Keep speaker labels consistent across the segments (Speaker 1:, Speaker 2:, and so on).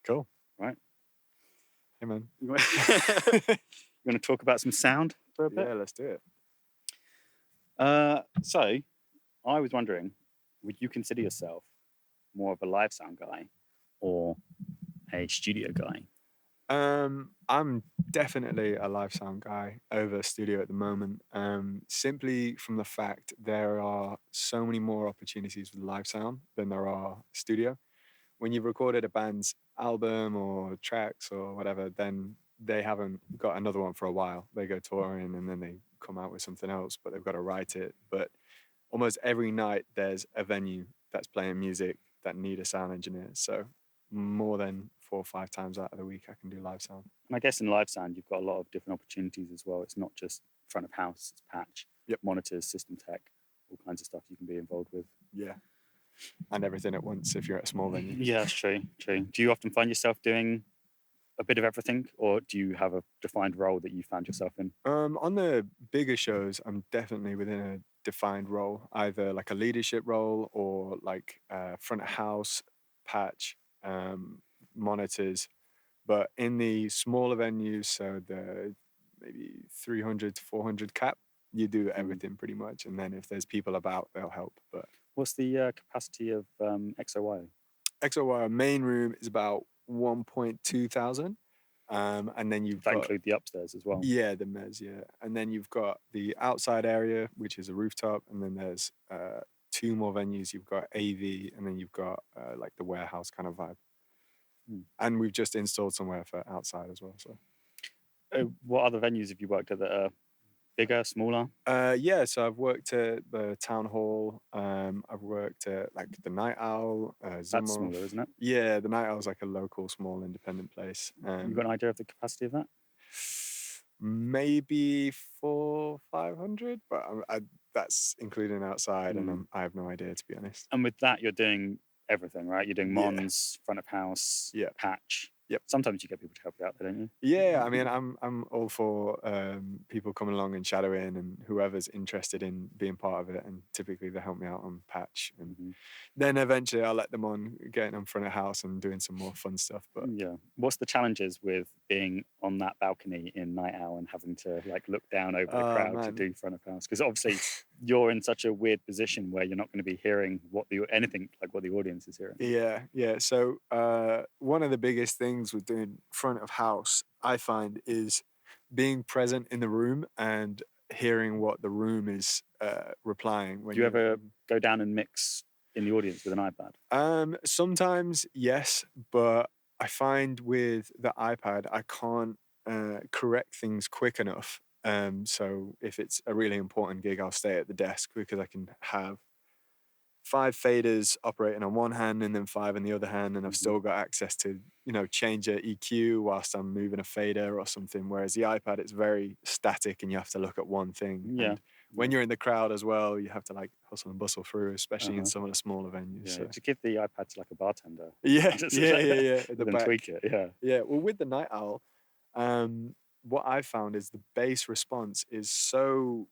Speaker 1: Cool.
Speaker 2: Right.
Speaker 1: Hey, man.
Speaker 2: You want to talk about some sound for a bit?
Speaker 1: Yeah, let's do it.
Speaker 2: So, I was wondering, would you consider yourself more of a live sound guy or a studio guy?
Speaker 1: I'm definitely a live sound guy over studio at the moment. Simply from the fact there are so many more opportunities with live sound than there are studio. When you've recorded a band's album or tracks or whatever, then they haven't got another one for a while. They go touring and then they come out with something else, but they've got to write it. But almost every night there's a venue that's playing music that need a sound engineer. So more than 4 or 5 times out of the week, I can do live sound.
Speaker 2: And I guess in live sound, you've got a lot of different opportunities as well. It's not just front of house, it's patch, monitors, system tech, all kinds of stuff you can be involved with.
Speaker 1: Yeah. And everything at once if you're at a small venue.
Speaker 2: Yeah, that's true. Do you often find yourself doing a bit of everything, or do you have a defined role that you found yourself in?
Speaker 1: On the bigger shows, I'm definitely within a defined role, either like a leadership role or like front of house, patch, monitors. But in the smaller venues, so the maybe 300 to 400 cap, you do everything pretty much. And then if there's people about, they'll help. But
Speaker 2: what's the capacity of XOYO?
Speaker 1: XOY main room is about 1.2 thousand. And then you've
Speaker 2: that
Speaker 1: got
Speaker 2: include the upstairs as well.
Speaker 1: Yeah, the mez, yeah. And then you've got the outside area, which is a rooftop, and then there's 2 more venues. You've got AV, and then you've got like the warehouse kind of vibe. And we've just installed somewhere for outside as well. So,
Speaker 2: what other venues have you worked at that are bigger, smaller?
Speaker 1: Yeah, so I've worked at the town hall. I've worked at like the Night Owl.
Speaker 2: That's smaller, isn't it?
Speaker 1: Yeah, the Night Owl's like a local, small, independent place.
Speaker 2: You got an idea of the capacity of that?
Speaker 1: Maybe 400-500, but that's including outside, and I have no idea, to be honest.
Speaker 2: And with that, you're doing everything, right? You're doing Mons, front of house, patch.
Speaker 1: Yep.
Speaker 2: Sometimes you get people to help you out, don't you?
Speaker 1: Yeah, I mean, I'm all for people coming along and shadowing, and whoever's interested in being part of it. And typically they help me out on patch, and then eventually I'll let them on getting in front of house and doing some more fun stuff. But
Speaker 2: yeah, what's the challenges with being on that balcony in Night Owl and having to like look down over the crowd to do front of house? Because obviously you're in such a weird position where you're not going to be hearing anything like what the audience is hearing.
Speaker 1: Yeah. So one of the biggest things with doing front of house, I find, is being present in the room and hearing what the room is replying.
Speaker 2: Do you ever go down and mix in the audience with an iPad?
Speaker 1: Sometimes, yes, but I find with the iPad, I can't correct things quick enough. So if it's a really important gig, I'll stay at the desk because I can have 5 faders operating on one hand and then 5 in the other hand, and I've still got access to, change a EQ whilst I'm moving a fader or something. Whereas the iPad, it's very static and you have to look at one thing.
Speaker 2: Yeah.
Speaker 1: And when you're in the crowd as well, you have to like hustle and bustle through, especially in some of the smaller venues.
Speaker 2: Yeah,
Speaker 1: so.
Speaker 2: to give the iPad to like a bartender.
Speaker 1: Yeah.
Speaker 2: The back. Tweak it.
Speaker 1: Yeah. Well, with the Night Owl, what I've found is the bass response is so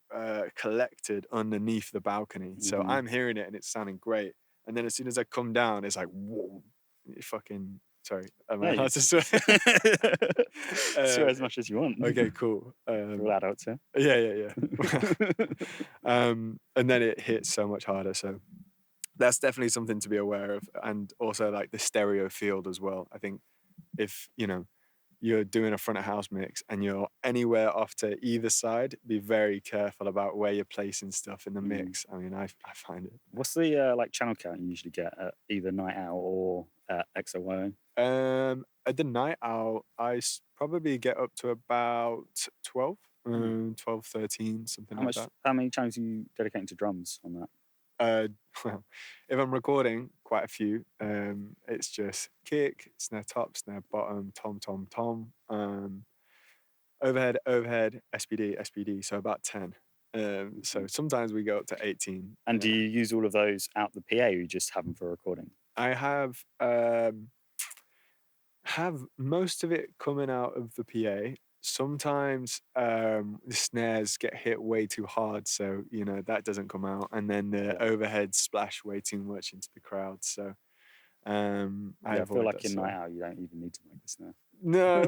Speaker 1: collected underneath the balcony. So I'm hearing it and it's sounding great. And then as soon as I come down, it's like, whoa, fucking, sorry. Am I allowed to swear?
Speaker 2: Swear as much as you want.
Speaker 1: Okay, cool.
Speaker 2: We're all adults here.
Speaker 1: Yeah. And then it hits so much harder. So that's definitely something to be aware of. And also like the stereo field as well. I think if, you're doing a front of house mix and you're anywhere off to either side, be very careful about where you're placing stuff in the mix. I mean, I find it.
Speaker 2: What's the like channel count you usually get at either Night Owl or XOYO?
Speaker 1: At the Night Owl, I probably get up to about 12, 12, 13, something like that.
Speaker 2: How many channels are you dedicating to drums on that?
Speaker 1: Well, if I'm recording, quite a few. It's just kick, snare top, snare bottom, tom, overhead, SPD, so about 10. So sometimes we go up to 18.
Speaker 2: And do you use all of those out the PA, or you just have them for recording?
Speaker 1: I have most of it coming out of the PA. Sometimes the snares get hit way too hard, so that doesn't come out, and then the overhead splash way too much into the crowd. So I
Speaker 2: I feel
Speaker 1: avoid
Speaker 2: like
Speaker 1: that
Speaker 2: in Night
Speaker 1: stuff.
Speaker 2: Owl you don't even need to mic the snare.
Speaker 1: No,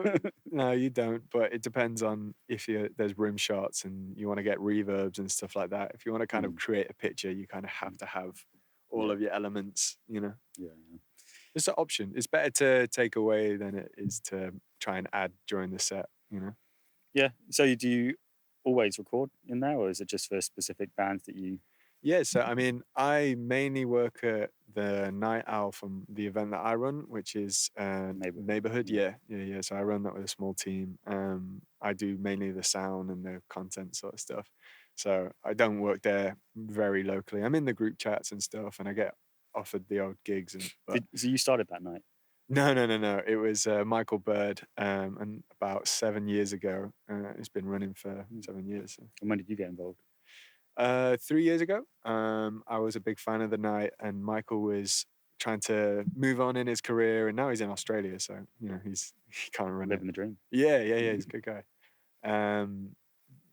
Speaker 1: no, you don't. But it depends on if there's rim shots and you want to get reverbs and stuff like that. If you want to kind of
Speaker 2: Mm,
Speaker 1: create a picture, you kind of have to have all
Speaker 2: yeah,
Speaker 1: of your elements.
Speaker 2: yeah,
Speaker 1: It's an option. It's better to take away than it is to try and add during the set.
Speaker 2: yeah. So do you always record in there, or is it just for specific bands that you
Speaker 1: Yeah, so I mean, I mainly work at the Night Owl from the event that I run, which is
Speaker 2: neighborhood?
Speaker 1: Neighborhood.
Speaker 2: Yeah,
Speaker 1: Yeah. So I run that with a small team. I do mainly the sound and the content sort of stuff. So I don't work there very locally. I'm in the group chats and stuff, and I get offered the odd gigs. But
Speaker 2: so you started that night.
Speaker 1: no. It was Michael Bird, and about 7 years ago. It's been running for
Speaker 2: Mm.
Speaker 1: 7 years. So.
Speaker 2: And when did you get involved?
Speaker 1: 3 years ago, I was a big fan of the night, and Michael was trying to move on in his career, and now he's in Australia, so he can't run it.
Speaker 2: Living the dream.
Speaker 1: Yeah, he's a good guy. Um,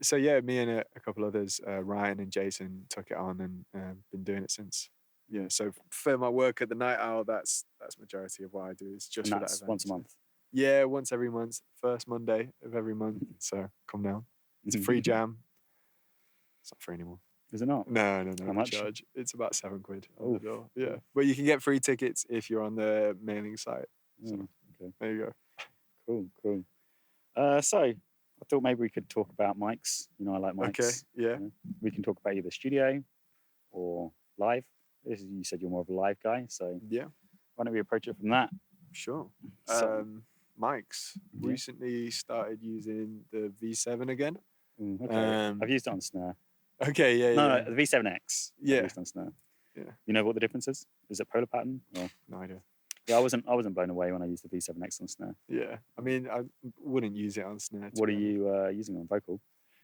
Speaker 1: so yeah, me and a couple others, Ryan and Jason, took it on and been doing it since. Yeah, so for my work at the Night Owl, that's majority of what I do. It's just
Speaker 2: And
Speaker 1: for that
Speaker 2: that's
Speaker 1: event.
Speaker 2: once a
Speaker 1: So.
Speaker 2: month.
Speaker 1: Yeah, once every month, first Monday of every month. So come down. It's a free jam. It's not free anymore.
Speaker 2: Is it not?
Speaker 1: No,
Speaker 2: How
Speaker 1: we
Speaker 2: much?
Speaker 1: charge. It's about £7 on the
Speaker 2: Oh,
Speaker 1: door. Yeah, but you can get free tickets if you're on the mailing site. So
Speaker 2: okay.
Speaker 1: there you go.
Speaker 2: Cool. So I thought maybe we could talk about mics. I like mics.
Speaker 1: Okay, yeah.
Speaker 2: We can talk about either studio or live. You said you're more of a live guy, so
Speaker 1: Yeah,
Speaker 2: why don't we approach it from that?
Speaker 1: sure.
Speaker 2: So,
Speaker 1: Mics.
Speaker 2: yeah.
Speaker 1: Recently started using the V7 again.
Speaker 2: Okay. I've used it on snare.
Speaker 1: Okay, yeah.
Speaker 2: No, the V7X.
Speaker 1: Yeah.
Speaker 2: I've used on snare.
Speaker 1: Yeah.
Speaker 2: You know what the difference is? Is it polar pattern? Or?
Speaker 1: No idea.
Speaker 2: Yeah, I wasn't blown away when I used the V7X on snare.
Speaker 1: Yeah, I mean, I wouldn't use it on snare.
Speaker 2: What are you using on vocal?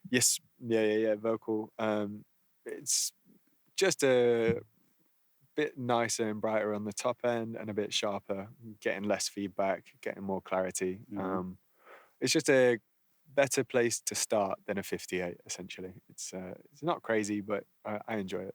Speaker 1: Yes, yeah. Vocal. It's just a bit nicer and brighter on the top end and a bit sharper, getting less feedback, getting more clarity. It's just a better place to start than a 58. Essentially, it's not crazy, but I enjoy it.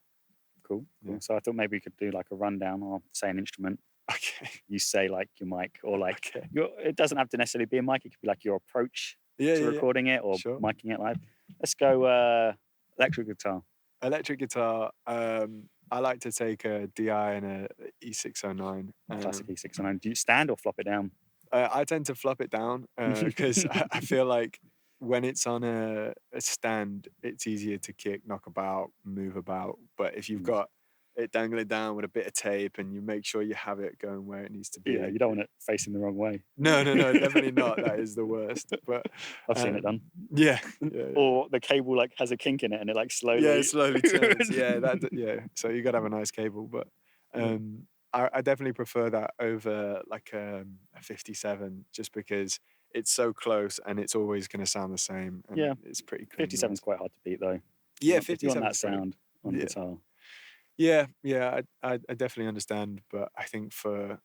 Speaker 2: Cool.
Speaker 1: Yeah.
Speaker 2: So I thought maybe we could do like a rundown or say an instrument.
Speaker 1: Okay.
Speaker 2: You say like your mic or like
Speaker 1: Okay.
Speaker 2: it doesn't have to necessarily be a mic. It could be like your approach to recording it or
Speaker 1: sure.
Speaker 2: micing it live. Let's go electric guitar.
Speaker 1: Electric guitar. I like to take a DI and a E609.
Speaker 2: Classic E609. Do you stand or flop it down?
Speaker 1: I tend to flop it down because I feel like when it's on a stand, it's easier to kick, knock about, move about. But if you've got it dangling down with a bit of tape and you make sure you have it going where it needs to be.
Speaker 2: Yeah, you don't want it facing the wrong way.
Speaker 1: No, definitely not. That is the worst. But
Speaker 2: I've seen it done.
Speaker 1: Yeah.
Speaker 2: Or the cable like has a kink in it and it like slowly.
Speaker 1: Yeah, it slowly turns. Yeah. So you gotta have a nice cable, but I definitely prefer that over like a 57, just because it's so close and it's always going to sound the same. And it's pretty clean.
Speaker 2: 57 is quite hard to beat though.
Speaker 1: Yeah,
Speaker 2: 57. If you want that sound on guitar.
Speaker 1: Yeah, I definitely understand, but I think for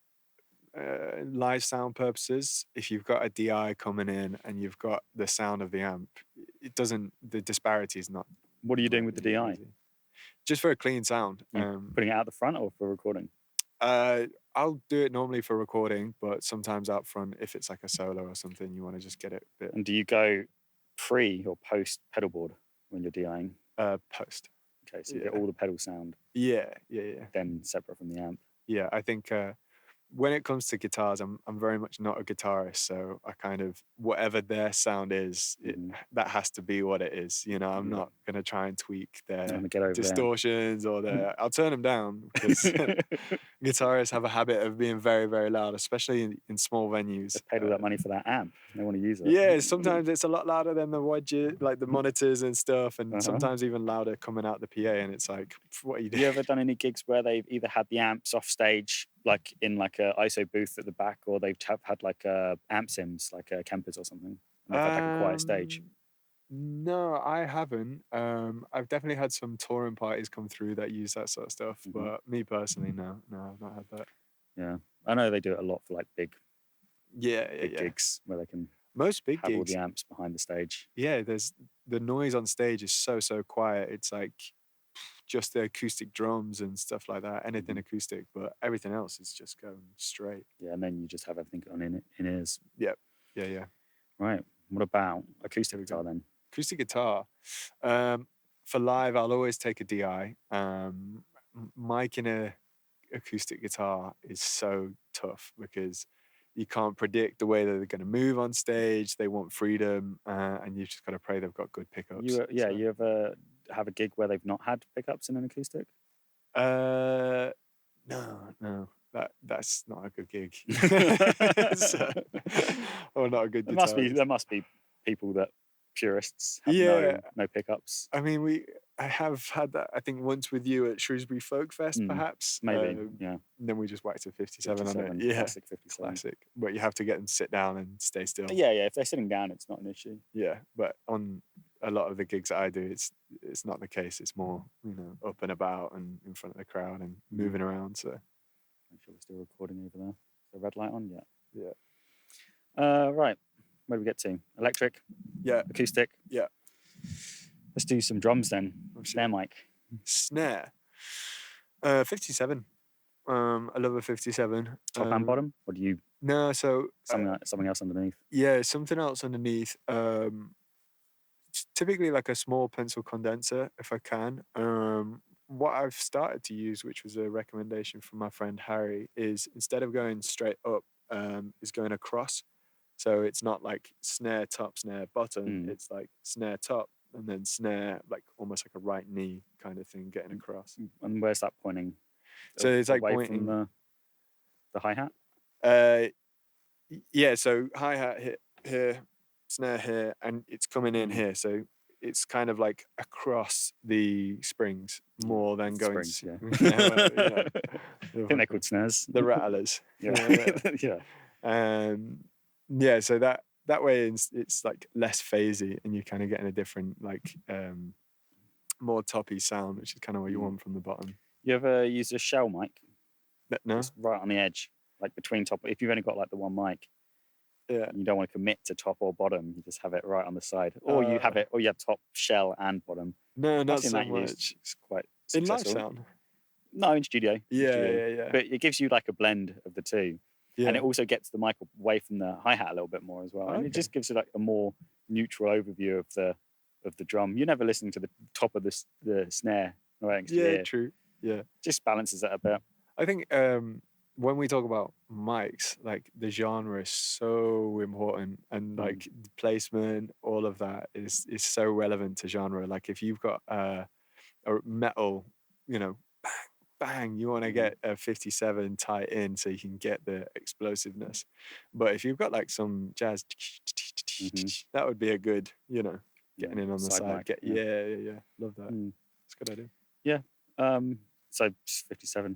Speaker 1: live sound purposes, if you've got a DI coming in and you've got the sound of the amp, the disparity is not.
Speaker 2: What are you doing with the DI?
Speaker 1: Easy. Just for a clean sound.
Speaker 2: Putting it out the front or for recording?
Speaker 1: I'll do it normally for recording, but sometimes out front, if it's like a solo or something, you want to just get it a bit.
Speaker 2: And do you go pre or post pedal board when you're DIing?
Speaker 1: Post.
Speaker 2: Okay, so you get all the pedal sound.
Speaker 1: Yeah.
Speaker 2: Then separate from the amp.
Speaker 1: Yeah, I think when it comes to guitars, I'm very much not a guitarist, so I kind of whatever their sound is, that has to be what it is. I'm not gonna try and tweak their distortions or their. I'll turn them down because guitarists have a habit of being very, very loud, especially in small venues.
Speaker 2: They paid all that money for that amp. They want to use it.
Speaker 1: Yeah, sometimes it's a lot louder than the widget, like the monitors and stuff, and sometimes even louder coming out the PA. And it's like, what are you doing?
Speaker 2: You ever done any gigs where they've either had the amps off stage, like in like a ISO booth at the back, or they've had like amp sims, like Kempers or something, and they've had like a quiet stage?
Speaker 1: No, I haven't. I've definitely had some touring parties come through that use that sort of stuff, but me personally, no, I've not had that.
Speaker 2: Yeah, I know they do it a lot for like big gigs where they can
Speaker 1: most big
Speaker 2: have
Speaker 1: gigs,
Speaker 2: all the amps behind the stage.
Speaker 1: Yeah, there's the noise on stage is so quiet. It's like just the acoustic drums and stuff like that, anything acoustic, but everything else is just going straight.
Speaker 2: Yeah, and then you just have everything on in ears.
Speaker 1: Yep. Yeah.
Speaker 2: Right. What about acoustic guitar then?
Speaker 1: Acoustic guitar. For live, I'll always take a DI. Miking a acoustic guitar is so tough because you can't predict the way that they're going to move on stage. They want freedom, and you've just got to pray they've got good pickups.
Speaker 2: You ever have a gig where they've not had pickups in an acoustic?
Speaker 1: No. That's not a good gig. Or not a good guitar.
Speaker 2: There must be people that purists have no pickups.
Speaker 1: I mean, I have had that, I think, once with you at Shrewsbury Folk Fest, perhaps.
Speaker 2: Maybe, yeah.
Speaker 1: And then we just whacked a 57 on it. Yeah,
Speaker 2: classic 57.
Speaker 1: Classic. But you have to get them to sit down and stay still.
Speaker 2: Yeah. If they're sitting down, it's not an issue.
Speaker 1: Yeah, but on a lot of the gigs that I do, it's not the case. It's more, up and about and in front of the crowd and moving around. So
Speaker 2: make sure we're still recording over there. The red light on?
Speaker 1: Yeah.
Speaker 2: Right. Where do we get to? Electric?
Speaker 1: Yeah.
Speaker 2: Acoustic?
Speaker 1: Yeah.
Speaker 2: Let's do some drums then. Snare mic.
Speaker 1: Snare. 57. I love a 57.
Speaker 2: Top and bottom? Or do you?
Speaker 1: No, so
Speaker 2: something else underneath.
Speaker 1: Yeah, something else underneath. Typically like a small pencil condenser, if I can. What I've started to use, which was a recommendation from my friend Harry, is instead of going straight up, is going across. So it's not like snare top, snare bottom. It's like snare top and then snare, like almost like a right knee kind of thing, getting across.
Speaker 2: And where's that pointing?
Speaker 1: So it's like
Speaker 2: away
Speaker 1: pointing
Speaker 2: from the hi-hat?
Speaker 1: Yeah, so hi-hat here, snare here, and it's coming in here. So it's kind of like across the springs more than going.
Speaker 2: Springs, yeah.
Speaker 1: I
Speaker 2: think they're called snares.
Speaker 1: The rattlers.
Speaker 2: Yeah.
Speaker 1: Yeah, so that way it's like less phasey, and you're kind of getting a different, like, more toppy sound, which is kind of what you want from the bottom.
Speaker 2: You ever use a shell mic?
Speaker 1: No.
Speaker 2: Just right on the edge, like between top. If you've only got like the one mic,
Speaker 1: yeah,
Speaker 2: you don't want to commit to top or bottom. You just have it right on the side, or you have top shell and bottom.
Speaker 1: No, not so much.
Speaker 2: It's quite
Speaker 1: in
Speaker 2: successful.
Speaker 1: live sound.
Speaker 2: No, in studio.
Speaker 1: Yeah.
Speaker 2: But it gives you like a blend of the two.
Speaker 1: Yeah.
Speaker 2: And it also gets the mic away from the hi-hat a little bit more as well. And it just gives you like a more neutral overview of the drum. You're never listening to the top of the snare right next to your ear.
Speaker 1: True. Yeah.
Speaker 2: Just balances it a bit.
Speaker 1: I think when we talk about mics, like the genre is so important, and like placement, all of that is so relevant to genre. Like if you've got a metal, bang, you want to get a 57 tight in so you can get the explosiveness. But if you've got like some jazz, that would be a good, getting in on the side. Yeah. Love that. It's a good idea.
Speaker 2: Yeah. So 57,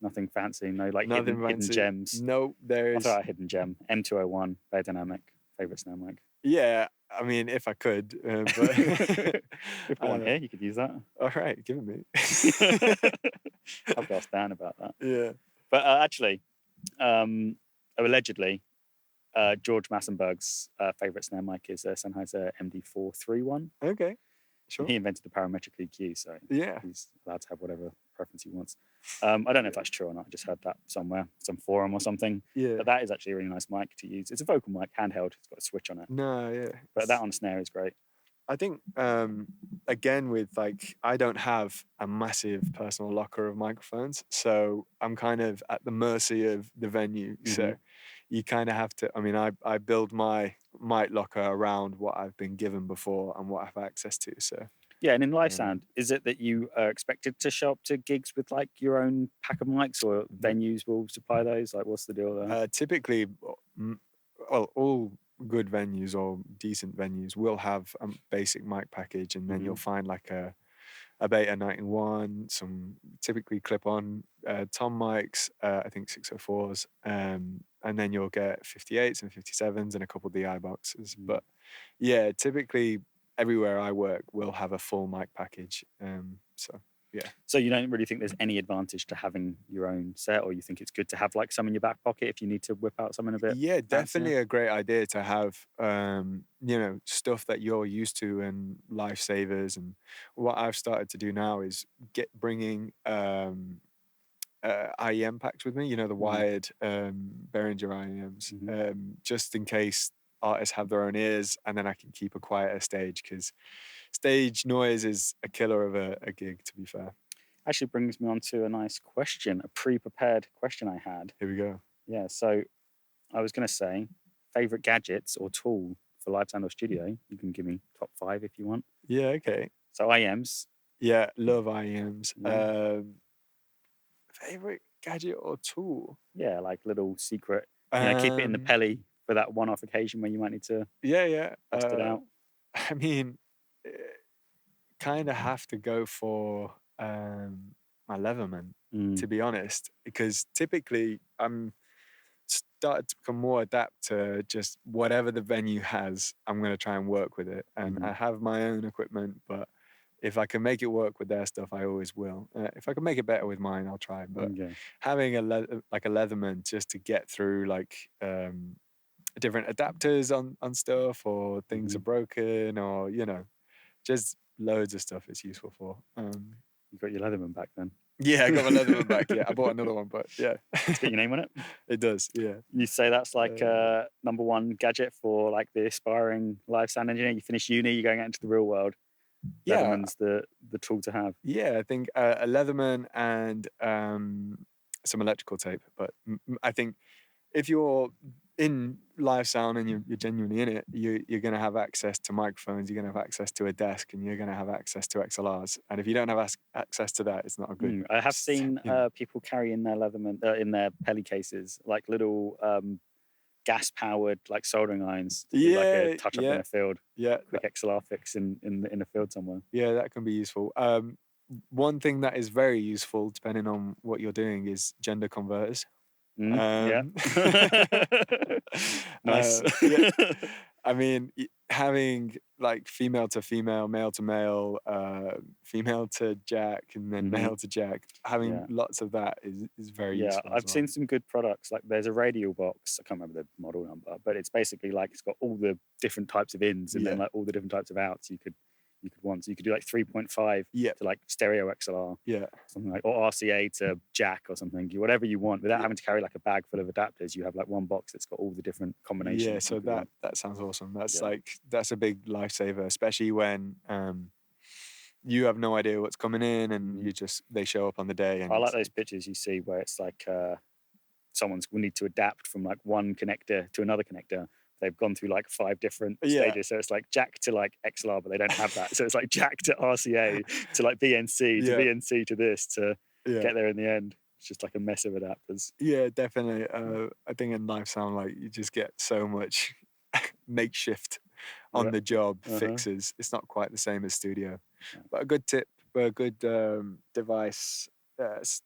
Speaker 2: nothing fancy, no like hidden gems.
Speaker 1: No, there is.
Speaker 2: I thought a hidden gem. M201, Bayer Dynamic, favorite snare mic.
Speaker 1: Yeah, I mean, if I could, but
Speaker 2: we've got one here. You could use that.
Speaker 1: All right, give it me.
Speaker 2: I've asked Dan about that.
Speaker 1: Yeah,
Speaker 2: but actually, allegedly, George Massenberg's favorite snare mic is a Sennheiser MD431.
Speaker 1: Okay, sure.
Speaker 2: He invented the parametric EQ, so
Speaker 1: yeah,
Speaker 2: he's allowed to have whatever preference he wants. I don't know if that's true or not. I just heard that somewhere, some forum or something.
Speaker 1: Yeah.
Speaker 2: But that is actually a really nice mic to use. It's a vocal mic, handheld. It's got a switch on it.
Speaker 1: No, yeah.
Speaker 2: But that on snare is great.
Speaker 1: I think, again, with like, I don't have a massive personal locker of microphones, so I'm kind of at the mercy of the venue. So you kind of have to, I mean, I build my mic locker around what I've been given before and what I have access to. So
Speaker 2: yeah, and in live sound, is it that you are expected to show up to gigs with like your own pack of mics, or venues will supply those? Like, what's the deal there?
Speaker 1: Typically, well, all good venues or decent venues will have a basic mic package, and then you'll find like a Beta 91, some typically clip-on tom mics, I think 604s, and then you'll get 58s and 57s and a couple of DI boxes. But yeah, typically everywhere I work will have a full mic package. So Yeah.
Speaker 2: So you don't really think there's any advantage to having your own set, or you think it's good to have like some in your back pocket if you need to whip out something a bit
Speaker 1: Yeah,
Speaker 2: fancier?
Speaker 1: definitely a great idea to have, stuff that you're used to and lifesavers. And what I've started to do now is bringing IEM packs with me. You know, the
Speaker 2: Mm,
Speaker 1: wired Behringer IEMs,
Speaker 2: mhm.
Speaker 1: just in case artists have their own ears, and then I can keep a quieter stage because stage noise is a killer of a gig. To be fair,
Speaker 2: Actually brings me on to a nice question, a pre-prepared question I had.
Speaker 1: here we go.
Speaker 2: Yeah, so I was going to say favorite gadgets or tool for live sound or studio. You can give me top 5 if you want.
Speaker 1: Yeah, okay.
Speaker 2: So IMs,
Speaker 1: Yeah, love IEMs.
Speaker 2: yeah,
Speaker 1: Favorite gadget or tool?
Speaker 2: yeah, like little secret, keep it in the
Speaker 1: Um,
Speaker 2: pelly for that one-off occasion when you might need to
Speaker 1: yeah, yeah.
Speaker 2: bust it out.
Speaker 1: I mean, kind of have to go for my Leatherman,
Speaker 2: Mm,
Speaker 1: to be honest, because typically I'm started to become more adapt to just whatever the venue has, I'm going to try and work with it. And
Speaker 2: mhm,
Speaker 1: I have my own equipment, but if I can make it work with their stuff, I always will. If I can make it better with mine, I'll try. But
Speaker 2: yeah,
Speaker 1: having like a Leatherman just to get through like different adapters on stuff, or things are
Speaker 2: mhm.
Speaker 1: broken, or just loads of stuff it's useful for.
Speaker 2: You got your Leatherman back then.
Speaker 1: Yeah, I got my Leatherman back. Yeah, I bought another one, but yeah,
Speaker 2: It's got your name on it.
Speaker 1: it does. Yeah.
Speaker 2: You say that's like
Speaker 1: Uh,
Speaker 2: number one gadget for like the aspiring live sound engineer. You finish uni, you're going out into the real world.
Speaker 1: yeah,
Speaker 2: Leatherman's the tool to have.
Speaker 1: yeah. I think a Leatherman and some electrical tape. But I think if you're in live sound and you're genuinely in it, you're going to have access to microphones, you're going to have access to a desk, and you're going to have access to XLRs. And if you don't have access to that, it's not a good,
Speaker 2: I have seen
Speaker 1: you know.
Speaker 2: people carry in their Leatherman in their pelly cases like little gas powered like soldering irons to do like a
Speaker 1: Yeah,
Speaker 2: touch up in
Speaker 1: yeah,
Speaker 2: a field,
Speaker 1: yeah,
Speaker 2: quick XLR fix in a field somewhere.
Speaker 1: yeah. That can be useful. One thing that is very useful, depending on what you're doing, is gender converters.
Speaker 2: Yeah,
Speaker 1: Um,
Speaker 2: nice.
Speaker 1: yeah, I mean, having like female to female, male to male, female to jack, and then
Speaker 2: hmm
Speaker 1: male to jack, having
Speaker 2: Yeah.
Speaker 1: lots of that is very
Speaker 2: Yeah,
Speaker 1: useful as
Speaker 2: I've
Speaker 1: well.
Speaker 2: seen some good products. Like there's a radial box. I can't remember the model number, but it's basically like it's got all the different types of ins and then
Speaker 1: Yeah,
Speaker 2: like all the different types of outs you could want. So you could do like 3.5
Speaker 1: yeah,
Speaker 2: to like stereo XLR,
Speaker 1: yeah,
Speaker 2: something like, or RCA to jack or something. Whatever you want without
Speaker 1: yeah,
Speaker 2: having to carry like a bag full of adapters. You have like one box that's got all the different
Speaker 1: yeah.
Speaker 2: combinations you
Speaker 1: So
Speaker 2: could want.
Speaker 1: that sounds awesome.
Speaker 2: Yeah.
Speaker 1: That's a big lifesaver, especially when you have no idea what's coming in, and
Speaker 2: Mhm.
Speaker 1: they show up on the day,
Speaker 2: I
Speaker 1: and
Speaker 2: like
Speaker 1: it's
Speaker 2: those
Speaker 1: like,
Speaker 2: pictures you see where it's like someone's will need to adapt from like one connector to another connector. They've gone through like 5 different
Speaker 1: yeah,
Speaker 2: stages. So it's like jack to like XLR, but they don't have that. So it's like jack to RCA to like BNC to
Speaker 1: yeah,
Speaker 2: VNC to this to
Speaker 1: yeah.
Speaker 2: get there in the end. It's just like a mess of adapters.
Speaker 1: Yeah, definitely. I think in live sound, like you just get so much makeshift on
Speaker 2: Yeah.
Speaker 1: the job
Speaker 2: Uh-huh.
Speaker 1: fixes. It's not quite the same as studio,
Speaker 2: Yeah.
Speaker 1: but a good tip, a good device,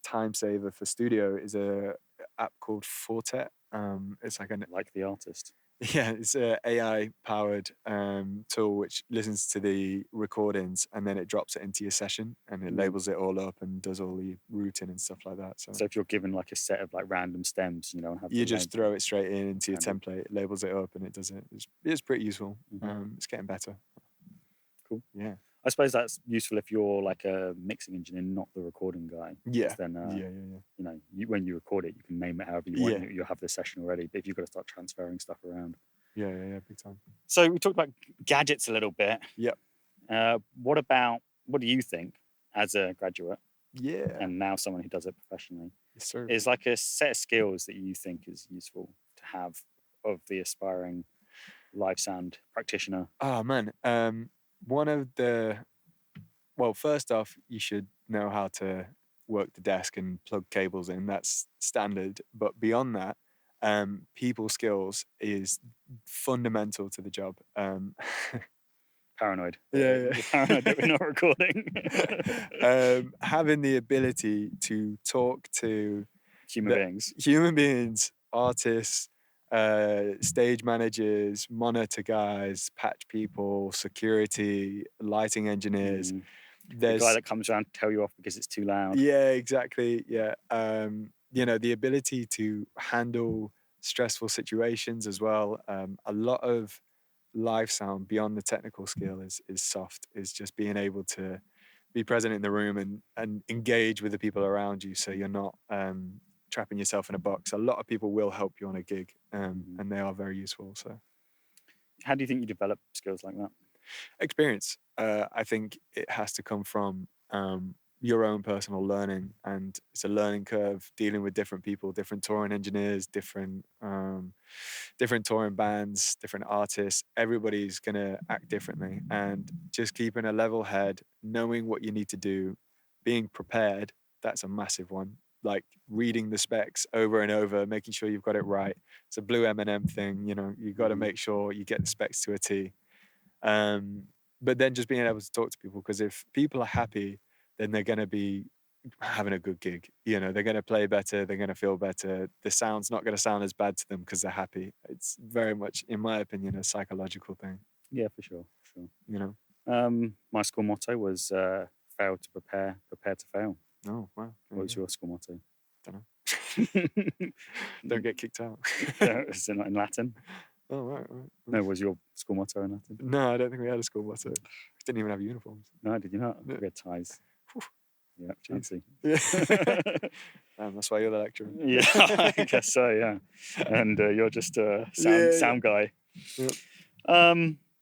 Speaker 1: time saver for studio is a app called Fortet. It's like an
Speaker 2: Like the artist.
Speaker 1: yeah, it's a AI powered tool which listens to the recordings and then it drops it into your session and it
Speaker 2: Mm.
Speaker 1: labels it all up and does all the routing and stuff like that. So
Speaker 2: So if you're given like a set of like random stems, and have the
Speaker 1: you just
Speaker 2: length,
Speaker 1: throw it straight into your
Speaker 2: handy.
Speaker 1: template, it labels it up, and it does it. It's pretty useful.
Speaker 2: Hmm.
Speaker 1: It's getting better.
Speaker 2: Cool.
Speaker 1: Yeah.
Speaker 2: I suppose that's useful if you're like a mixing engineer, not the recording guy, because
Speaker 1: Yeah.
Speaker 2: then
Speaker 1: Yeah. Yeah.
Speaker 2: when you record it, you can name it however you want.
Speaker 1: Yeah.
Speaker 2: You'll have the session already. But if you've got to start transferring stuff around,
Speaker 1: Yeah. Yeah. Yeah. Big time.
Speaker 2: so we talked about gadgets a little bit.
Speaker 1: Yep.
Speaker 2: What do you think as a graduate
Speaker 1: Yeah.
Speaker 2: and now someone who does it professionally
Speaker 1: Yes, sir.
Speaker 2: is like a set of skills that you think is useful to have of the aspiring live sound practitioner?
Speaker 1: Oh man. One of the well, first off, you should know how to work the desk and plug cables in. That's standard. But beyond that, people skills is fundamental to the job.
Speaker 2: Paranoid.
Speaker 1: Yeah,
Speaker 2: You're paranoid that we're not recording.
Speaker 1: having the ability to talk to
Speaker 2: Human
Speaker 1: the
Speaker 2: beings.
Speaker 1: human beings, artists, stage managers, monitor guys, patch people, security, lighting engineers,
Speaker 2: Mm, The guy that comes around to tell you off because it's too loud.
Speaker 1: Yeah, exactly. Yeah. The ability to handle stressful situations as well. A lot of live sound beyond the technical skill is soft, is just being able to be present in the room and engage with the people around you, so you're not trapping yourself in a box. A lot of people will help you on a gig, and they are very useful. So
Speaker 2: how do you think you develop skills like that?
Speaker 1: experience. I think it has to come from your own personal learning, and it's a learning curve dealing with different people, different touring engineers, different touring bands, different artists. Everybody's gonna act differently, and just keeping a level head, knowing what you need to do, being prepared. That's a massive one. Like reading the specs over and over, making sure you've got it right. It's a blue M&M thing, you got to make sure you get the specs to a T. But then just being able to talk to people, because if people are happy, then they're going to be having a good gig. They're going to play better, they're going to feel better. The sound's not going to sound as bad to them because they're happy. It's very much, in my opinion, a psychological thing.
Speaker 2: Yeah, for sure. My school motto was fail to prepare, prepare to fail.
Speaker 1: Oh, wow.
Speaker 2: What was your school motto?
Speaker 1: Don't know. Don't get kicked out.
Speaker 2: Is it not in Latin?
Speaker 1: Oh, right.
Speaker 2: No, was your school motto in Latin?
Speaker 1: No, I don't think we had a school motto. We didn't even have uniforms.
Speaker 2: No, did you not?
Speaker 1: No.
Speaker 2: We had ties.
Speaker 1: Whew.
Speaker 2: Yeah, fancy.
Speaker 1: Yeah. That's why you're the lecturer.
Speaker 2: Yeah, I guess so, yeah. And you're just a sound guy.
Speaker 1: Yep.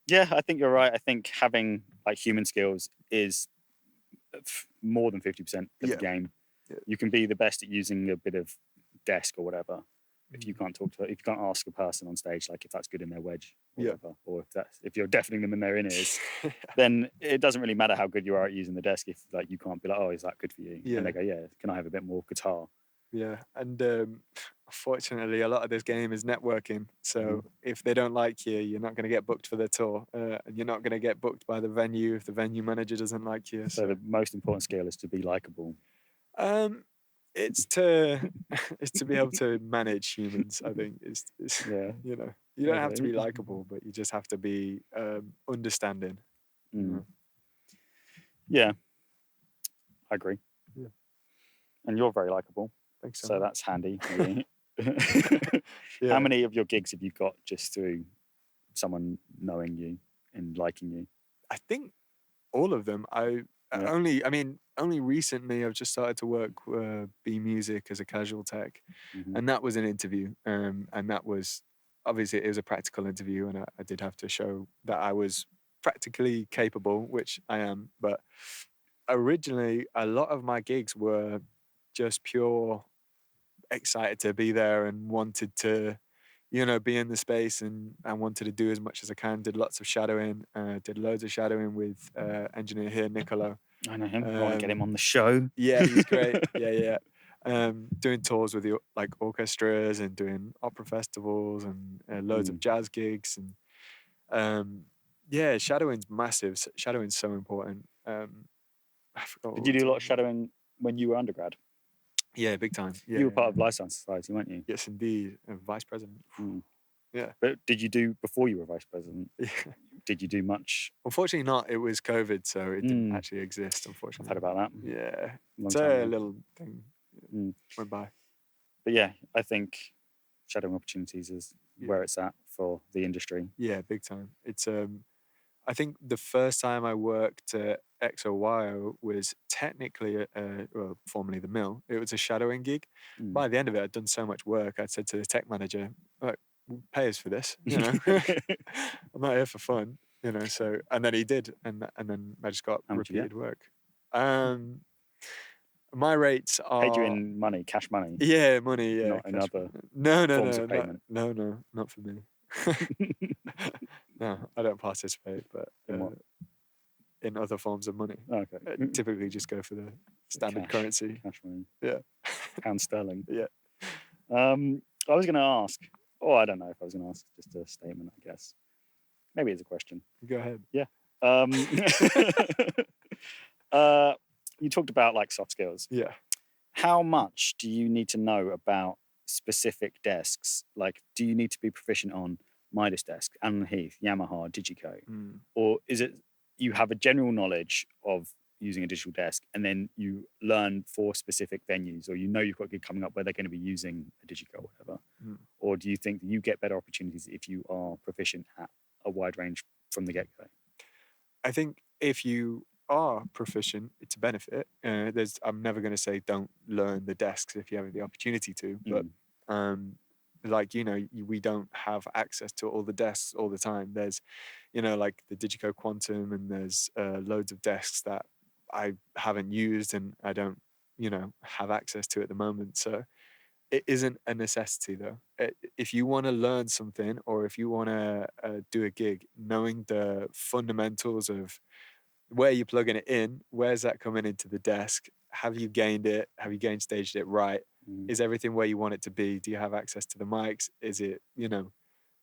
Speaker 2: Yeah, I think you're right. I think having like human skills is more than 50% of the game.
Speaker 1: Yeah.
Speaker 2: You can be the best at using a bit of desk or whatever. If you can't if you can't ask a person on stage, like if that's good in their wedge or whatever, or if you're deafening them in their in-ears, then it doesn't really matter how good you are at using the desk if like you can't be like, oh, is that good for you? And they go, yeah, can I have a bit more guitar?
Speaker 1: Yeah, and unfortunately, a lot of this game is networking. So if they don't like you, you're not going to get booked for the tour, and you're not going to get booked by the venue if the venue manager doesn't like you.
Speaker 2: So the most important skill is to be likable.
Speaker 1: It's to be able to manage humans. I think
Speaker 2: yeah.
Speaker 1: You don't have to be likable, but you just have to be understanding.
Speaker 2: Yeah, I agree.
Speaker 1: Yeah.
Speaker 2: And you're very likable.
Speaker 1: Thanks
Speaker 2: so that's handy.
Speaker 1: Yeah.
Speaker 2: How many of your gigs have you got just through someone knowing you and liking you?
Speaker 1: I think all of them. Only recently I've just started to work B Music as a casual tech, and that was an interview, and that was obviously it was a practical interview, and I did have to show that I was practically capable, which I am. But originally, a lot of my gigs were just pure excited to be there and wanted to be in the space, and wanted to do as much as I can. Did lots of shadowing, did loads of shadowing with engineer here, Nicolo.
Speaker 2: I know him. I want to get him on the show.
Speaker 1: Yeah, he's great. Yeah. Doing tours with the orchestras and doing opera festivals and loads of jazz gigs, and shadowing's massive. Shadowing's so important. I forgot.
Speaker 2: Did you do a lot of shadowing when you were undergrad?
Speaker 1: Yeah, big time. Yeah,
Speaker 2: you were part of Life Science Society, weren't you?
Speaker 1: Yes, indeed. Vice president. Yeah.
Speaker 2: But did you do before you were vice president?
Speaker 1: Yeah.
Speaker 2: Did you do much?
Speaker 1: Unfortunately not. It was COVID, so it didn't actually exist, unfortunately.
Speaker 2: I've heard about that.
Speaker 1: Yeah. It's a little thing went by.
Speaker 2: But yeah, I think shadowing opportunities is where it's at for the industry.
Speaker 1: Yeah, big time. It's I think the first time I worked at XOYO was technically, formerly the Mill. It was a shadowing gig. By the end of it, I'd done so much work. I'd said to the tech manager, "Look, pay us for this. I'm not here for fun." So, and then he did, and then I just got repeated work. My rates are
Speaker 2: paid you in money, cash money.
Speaker 1: Yeah, money. Yeah,
Speaker 2: not another.
Speaker 1: No,
Speaker 2: forms of payment.
Speaker 1: No, not for me. No, I don't participate, but in other forms of money.
Speaker 2: Okay.
Speaker 1: I typically just go for the standard currency.
Speaker 2: Cash money.
Speaker 1: Yeah.
Speaker 2: Pound sterling.
Speaker 1: Yeah.
Speaker 2: I was going to ask, I don't know if I was going to ask, just a statement, I guess. Maybe it's a question.
Speaker 1: Go ahead.
Speaker 2: Yeah. You talked about like soft skills.
Speaker 1: Yeah.
Speaker 2: How much do you need to know about specific desks? Like, do you need to be proficient on Midas desk, Allen Heath, Yamaha, Digico? Or is it you have a general knowledge of, using a digital desk, and then you learn for specific venues, or you've got a gig coming up where they're going to be using a Digico or whatever?
Speaker 1: Mm.
Speaker 2: Or do you think that you get better opportunities if you are proficient at a wide range from the get-go?
Speaker 1: I think if you are proficient, it's a benefit. I'm never going to say don't learn the desks if you have the opportunity to, but like we don't have access to all the desks all the time. There's like the Digico Quantum, and there's loads of desks that I haven't used and I don't have access to at the moment. So it isn't a necessity though. If you want to learn something, or if you want to do a gig, knowing the fundamentals of where you're plugging it in, where's that coming into the desk, have you gained it, have you gain staged it right, is everything where you want it to be, do you have access to the mics, is it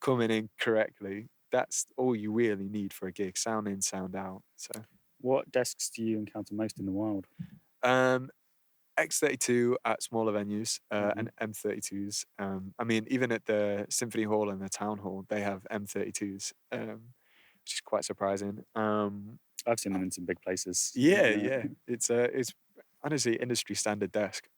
Speaker 1: coming in correctly? That's all you really need for a gig, sound in, sound out. So
Speaker 2: what desks do you encounter most in the wild?
Speaker 1: X32 at smaller venues, and M32s. I mean, even at the Symphony Hall and the Town Hall, they have M32s, which is quite surprising.
Speaker 2: I've seen them in some big places.
Speaker 1: Yeah. It's honestly industry standard desk.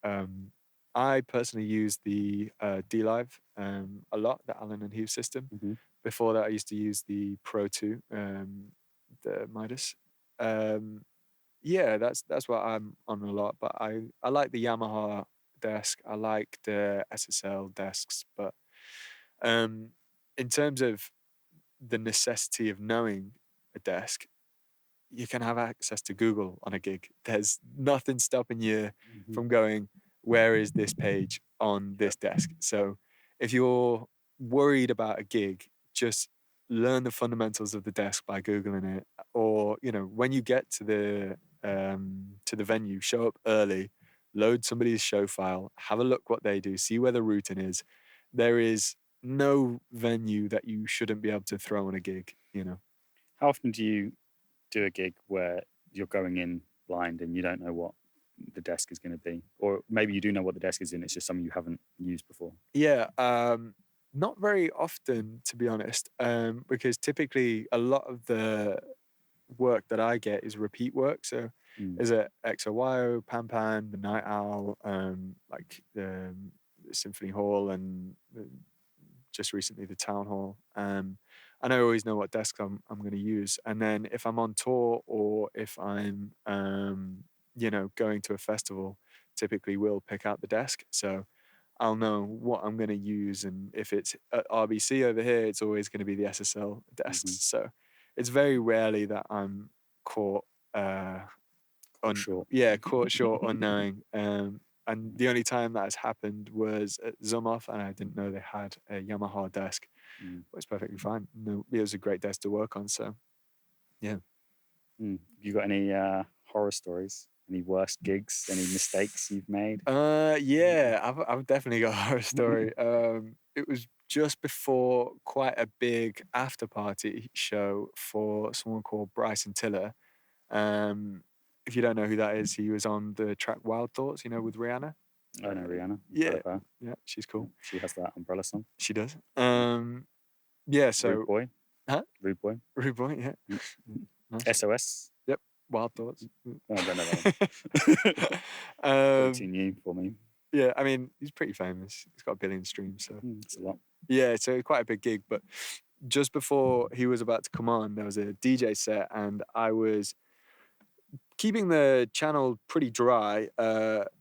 Speaker 1: I personally use the D-Live a lot, the Allen and Hughes system. Before that, I used to use the Pro 2, the Midas. Yeah, that's what I'm on a lot. But I like the Yamaha desk. I like the SSL desks. But in terms of the necessity of knowing a desk, you can have access to Google on a gig. There's nothing stopping you from going, where is this page on this desk? So if you're worried about a gig, just learn the fundamentals of the desk by Googling it. Or, when you get to the venue, show up early, load somebody's show file, have a look what they do, see where the routing is. There is no venue that you shouldn't be able to throw on a gig.
Speaker 2: How often do you do a gig where you're going in blind and you don't know what the desk is going to be, or maybe you do know what the desk is in, it's just something you haven't used before?
Speaker 1: Yeah, not very often, to be honest, because typically a lot of the work that I get is repeat work. So there's a XOYO, Pan Pan, the Night Owl, like the Symphony Hall, and just recently the Town Hall. And I always know what desk I'm going to use. And then if I'm on tour, or if I'm going to a festival, typically we'll pick out the desk. So I'll know what I'm going to use. And if it's at RBC over here, it's always going to be the SSL desks. So it's very rarely that I'm caught
Speaker 2: short.
Speaker 1: Yeah, caught short on knowing. And the only time that has happened was at Zumhof, and I didn't know they had a Yamaha desk. But it's perfectly fine. No, it was a great desk to work on. So, yeah.
Speaker 2: You got any horror stories? Any worst gigs? Any mistakes you've made?
Speaker 1: Yeah, I've definitely got a horror story. It was just before quite a big after party show for someone called Bryson Tiller. If you don't know who that is, he was on the track Wild Thoughts, with Rihanna.
Speaker 2: I know Rihanna.
Speaker 1: Yeah, she's cool.
Speaker 2: She has that umbrella song.
Speaker 1: She does. Yeah, so
Speaker 2: Rude Boy.
Speaker 1: Huh?
Speaker 2: Rude Boy.
Speaker 1: Rude Boy, yeah. Nice.
Speaker 2: SOS.
Speaker 1: Yep. Wild Thoughts.
Speaker 2: Oh, I don't know that one. Too new for me.
Speaker 1: Yeah, I mean, he's pretty famous. He's got 1 billion streams, so
Speaker 2: it's a lot.
Speaker 1: Yeah, so quite a big gig. But just before he was about to come on, there was a DJ set, and I was keeping the channel pretty dry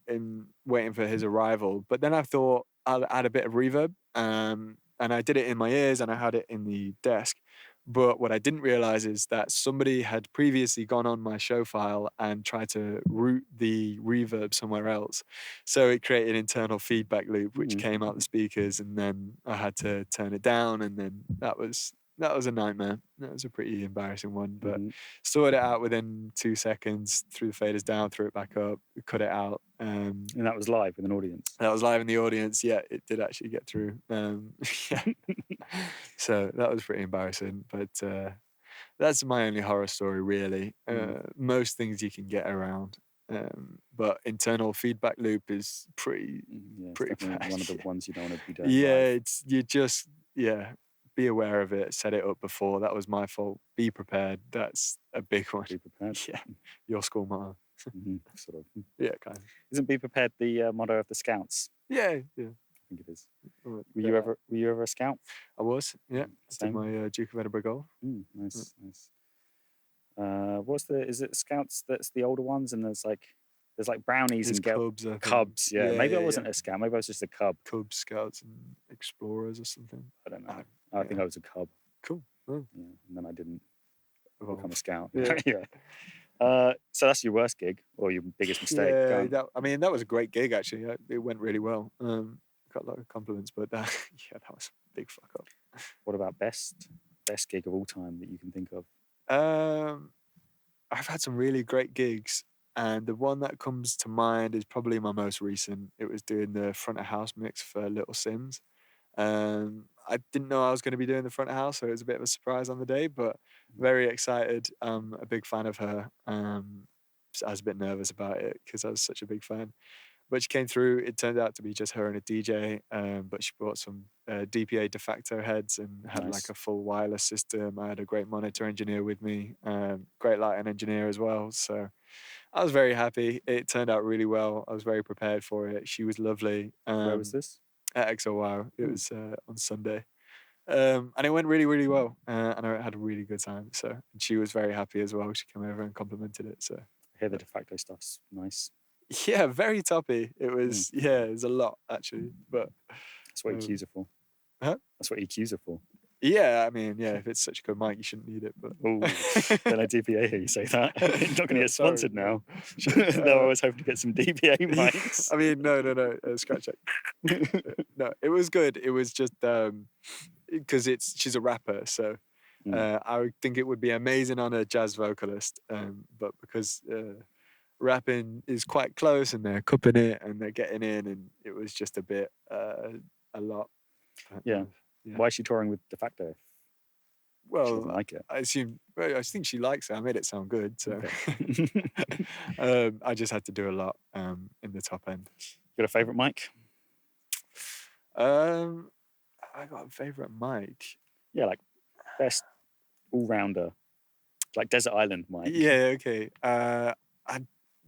Speaker 1: in waiting for his arrival. But then I thought I'll add a bit of reverb, and I did it in my ears, and I had it in the desk. But what I didn't realize is that somebody had previously gone on my show file and tried to route the reverb somewhere else. So it created an internal feedback loop, which came out the speakers, and then I had to turn it down. And then that was a nightmare. That was a pretty embarrassing one, but sorted it out within 2 seconds, threw the faders down, threw it back up, cut it out.
Speaker 2: And that was live with an audience?
Speaker 1: That was live in the audience. Yeah, it did actually get through. Yeah. So that was pretty embarrassing, but that's my only horror story, really. Most things you can get around. But internal feedback loop is pretty
Speaker 2: pretty bad. One of the ones you don't want to be doing.
Speaker 1: Yeah,
Speaker 2: live.
Speaker 1: it's be aware of it, set it up before. That was my fault. Be prepared. That's a big one.
Speaker 2: Be prepared.
Speaker 1: Yeah, your school motto.
Speaker 2: Sort of.
Speaker 1: Yeah, kind of.
Speaker 2: Isn't be prepared the motto of the Scouts?
Speaker 1: Yeah.
Speaker 2: I think it is.
Speaker 1: Well,
Speaker 2: Were you ever a Scout?
Speaker 1: I was. Yeah, I did
Speaker 2: Same.
Speaker 1: my Duke of Edinburgh goal.
Speaker 2: Nice. Is it Scouts that's the older ones, and there's like brownies
Speaker 1: It's
Speaker 2: and
Speaker 1: Cubs. I think.
Speaker 2: Cubs. Yeah, maybe I
Speaker 1: yeah.
Speaker 2: wasn't a Scout. Maybe I was just a Cub.
Speaker 1: Cubs, Scouts, and Explorers or something.
Speaker 2: I don't know. I think I was a Cub.
Speaker 1: Cool. Oh.
Speaker 2: Yeah, and then I didn't become a
Speaker 1: Evolve.
Speaker 2: Scout.
Speaker 1: Yeah.
Speaker 2: Yeah. So that's your worst gig or your biggest mistake?
Speaker 1: Yeah, that was a great gig actually. It went really well. Got a lot of compliments, but that was a big fuck up.
Speaker 2: What about best gig of all time that you can think of?
Speaker 1: I've had some really great gigs, and the one that comes to mind is probably my most recent. It was doing the front of house mix for Little Sims. I didn't know I was going to be doing the front of house, so it was a bit of a surprise on the day, but very excited. I'm a big fan of her. I was a bit nervous about it because I was such a big fan. But she came through. It turned out to be just her and a DJ, but she brought some DPA de facto heads and had like a full wireless system. I had a great monitor engineer with me, great lighting engineer as well. So I was very happy. It turned out really well. I was very prepared for it. She was lovely.
Speaker 2: Where was this?
Speaker 1: At XOWow. It was on Sunday. And it went really, really well. And I had a really good time. So and she was very happy as well. She came over and complimented it. So
Speaker 2: I hear the de facto stuff's nice.
Speaker 1: Yeah, very toppy. It was it was a lot actually. But
Speaker 2: that's what EQs are for.
Speaker 1: Huh?
Speaker 2: That's what EQs are for.
Speaker 1: Yeah, I mean, if it's such a good mic, you shouldn't need it. But
Speaker 2: then I DPA hear you say that. You're not going to get sponsored now. No, I was hoping to get some DPA mics.
Speaker 1: I mean, no, scratch check. No, it was good. It was just because she's a rapper, so I would think it would be amazing on a jazz vocalist. But because rapping is quite close and they're cupping it and they're getting in, and it was just a bit a lot.
Speaker 2: Yeah. Why is she touring with de facto?
Speaker 1: Well,
Speaker 2: she doesn't like it.
Speaker 1: I think she likes it. I made it sound good, so I just had to do a lot in the top end.
Speaker 2: You got a favorite mic?
Speaker 1: I got a favorite mic.
Speaker 2: Yeah, like best all rounder, like Desert Island mic.
Speaker 1: Yeah, okay. I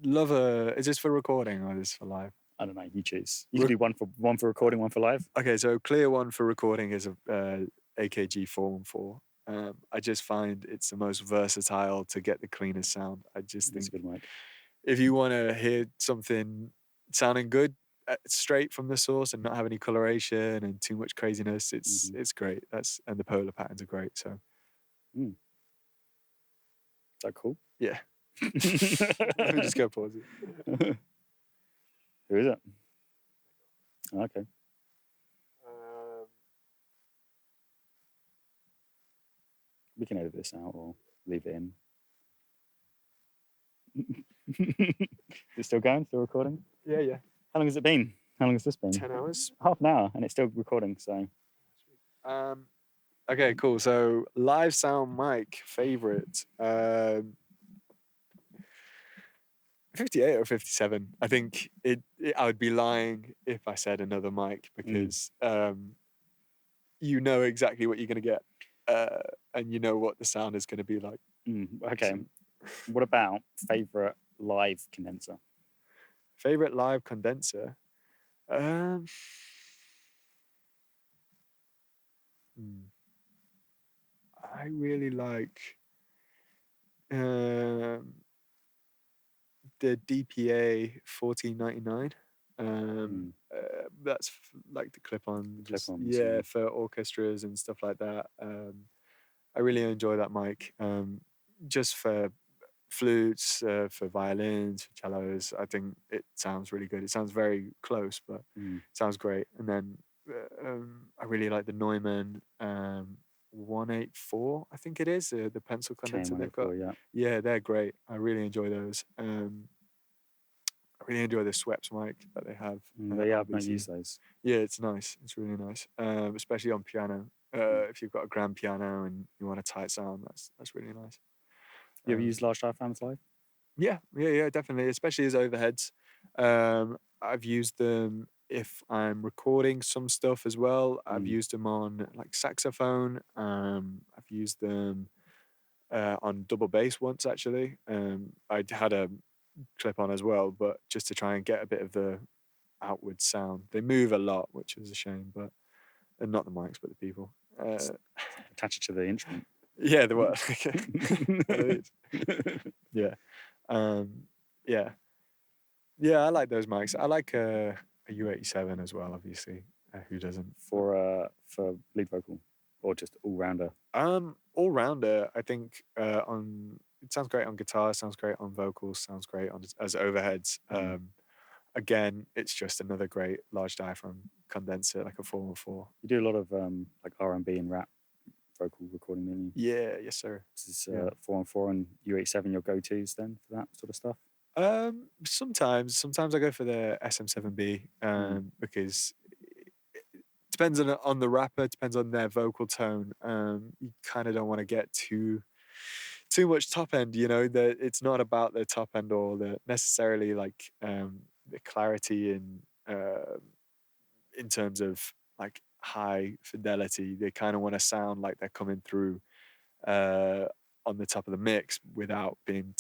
Speaker 1: love Is this for recording or is this for live?
Speaker 2: I don't know. You choose. You can do one for recording, one for live.
Speaker 1: Okay, so clear one for recording is a AKG 414. I just find it's the most versatile to get the cleanest sound. I just think
Speaker 2: it's a good mic.
Speaker 1: If you want to hear something sounding good straight from the source and not have any coloration and too much craziness, it's great. And the polar patterns are great. So,
Speaker 2: is that cool?
Speaker 1: Yeah. Let me just go pause it.
Speaker 2: Who is it? Okay. We can edit this out or leave it in. Is it still going? Still recording?
Speaker 1: Yeah.
Speaker 2: How long has it been? How long has this been?
Speaker 1: 10 hours.
Speaker 2: Half an hour, and it's still recording, so.
Speaker 1: Okay, cool. So, live sound mic, favorite. 58 or 57. I think I would be lying if I said another mic because you know exactly what you're going to get and you know what the sound is going to be like.
Speaker 2: Okay. What about favorite live condenser?
Speaker 1: Favorite live condenser? I really like the DPA 1499. That's like the clip-on, for orchestras and stuff like that. I really enjoy that mic. Just for flutes, for violins, for cellos, I think it sounds really good. It sounds very close, but it sounds great. And then I really like the Neumann 184, I think it is, the pencil condenser they've got. Yeah, they're great. I really enjoy those. I really enjoy the Sweps mic that they have.
Speaker 2: I've not used those.
Speaker 1: Yeah, it's nice. It's really nice, especially on piano. If you've got a grand piano and you want a tight sound, that's really nice.
Speaker 2: You ever used large diaphragms live?
Speaker 1: Yeah, definitely. Especially as overheads. I've used them if I'm recording some stuff as well. I've
Speaker 2: Mm.
Speaker 1: used them on like saxophone. I've used them on double bass once actually. I had a clip on as well, but just to try and get a bit of the outward sound. They move a lot, which is a shame, but and not the mics, but the people.
Speaker 2: Attach it to the instrument.
Speaker 1: Yeah, the what? One of these. Yeah, yeah, yeah. I like those mics. I like a U87 as well. Obviously, who doesn't?
Speaker 2: For lead vocal or just all rounder.
Speaker 1: All rounder. I think on it sounds great on guitar. Sounds great on vocals. Sounds great on as overheads. Again, it's just another great large diaphragm condenser, like a 414.
Speaker 2: You do a lot of like R&B and rap vocal recording, don't you?
Speaker 1: Yeah, yes, sir.
Speaker 2: This is
Speaker 1: Yeah.
Speaker 2: 414 and U87 your go-tos then for that sort of stuff?
Speaker 1: Sometimes I go for the SM7B because it depends on the rapper, depends on their vocal tone. You kind of don't want to get too much top end, you know, that it's not about the top end or the necessarily like the clarity in terms of like high fidelity. They kind of want to sound like they're coming through uh on the top of the mix without being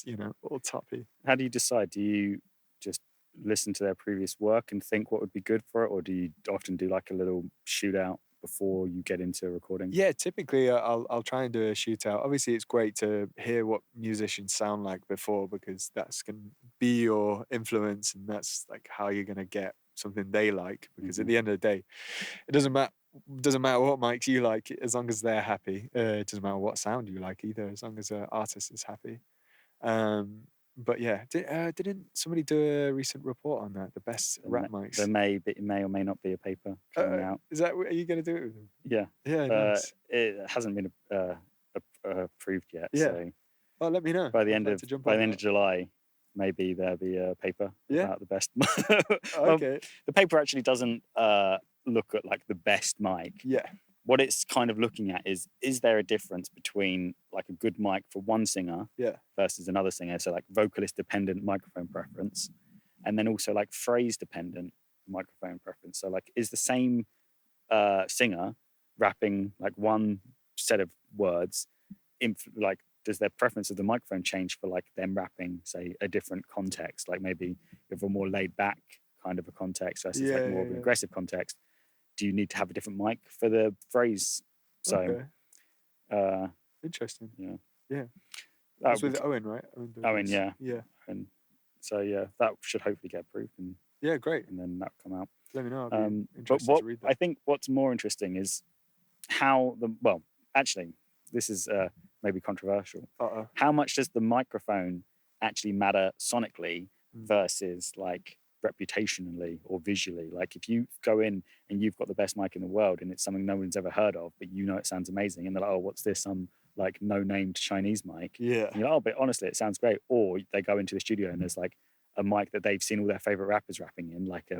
Speaker 1: you know, all toppy.
Speaker 2: How do you decide? Do you just listen to their previous work and think what would be good for it, or do you often do like a little shootout before you get into recording?
Speaker 1: Yeah, typically I'll try and do a shootout. Obviously, it's great to hear what musicians sound like before because that's can be your influence, and that's like how you're gonna get something they like. Because at the end of the day, it doesn't matter what mics you like as long as they're happy. It doesn't matter what sound you like either, as long as an artist is happy. Um, but yeah, didn't somebody do a recent report on that? The best rap mics.
Speaker 2: There may or may not be a paper coming out.
Speaker 1: Is that are you gonna do it with them?
Speaker 2: Yeah.
Speaker 1: Yeah, nice.
Speaker 2: It hasn't been approved yet.
Speaker 1: Yeah.
Speaker 2: So
Speaker 1: Oh, let me know.
Speaker 2: by the
Speaker 1: I'd
Speaker 2: end
Speaker 1: like
Speaker 2: of
Speaker 1: to jump
Speaker 2: by
Speaker 1: on
Speaker 2: the end
Speaker 1: that.
Speaker 2: of July, maybe there'll be a paper
Speaker 1: Yeah.
Speaker 2: about the best.
Speaker 1: Okay.
Speaker 2: The paper actually doesn't look at like the best mic.
Speaker 1: Yeah.
Speaker 2: What it's kind of looking at is there a difference between like a good mic for one singer
Speaker 1: Yeah.
Speaker 2: versus another singer? So like vocalist dependent microphone preference, and then also like phrase dependent microphone preference. So like is the same singer rapping like one set of words, like does their preference of the microphone change for like them rapping, say, a different context? Like maybe you have a more laid back kind of a context versus like more of an aggressive context. Do you need to have a different mic for the phrase? So,
Speaker 1: okay. Interesting.
Speaker 2: Yeah.
Speaker 1: Yeah. That's with Owen, right?
Speaker 2: Owen, yeah.
Speaker 1: Yeah.
Speaker 2: And so, yeah, that should hopefully get approved. And
Speaker 1: yeah, great.
Speaker 2: And then that come out.
Speaker 1: Let me know. I'll be interested
Speaker 2: but
Speaker 1: to read that.
Speaker 2: I think what's more interesting is how actually, this is maybe controversial. How much does the microphone actually matter sonically versus like reputationally or visually? Like if you go in and you've got the best mic in the world and it's something no one's ever heard of, but you know it sounds amazing, and they're like, oh, what's this? Some like no-named Chinese mic.
Speaker 1: Yeah.
Speaker 2: And you're like, oh, but honestly, it sounds great. Or they go into the studio and there's like a mic that they've seen all their favorite rappers rapping in, like a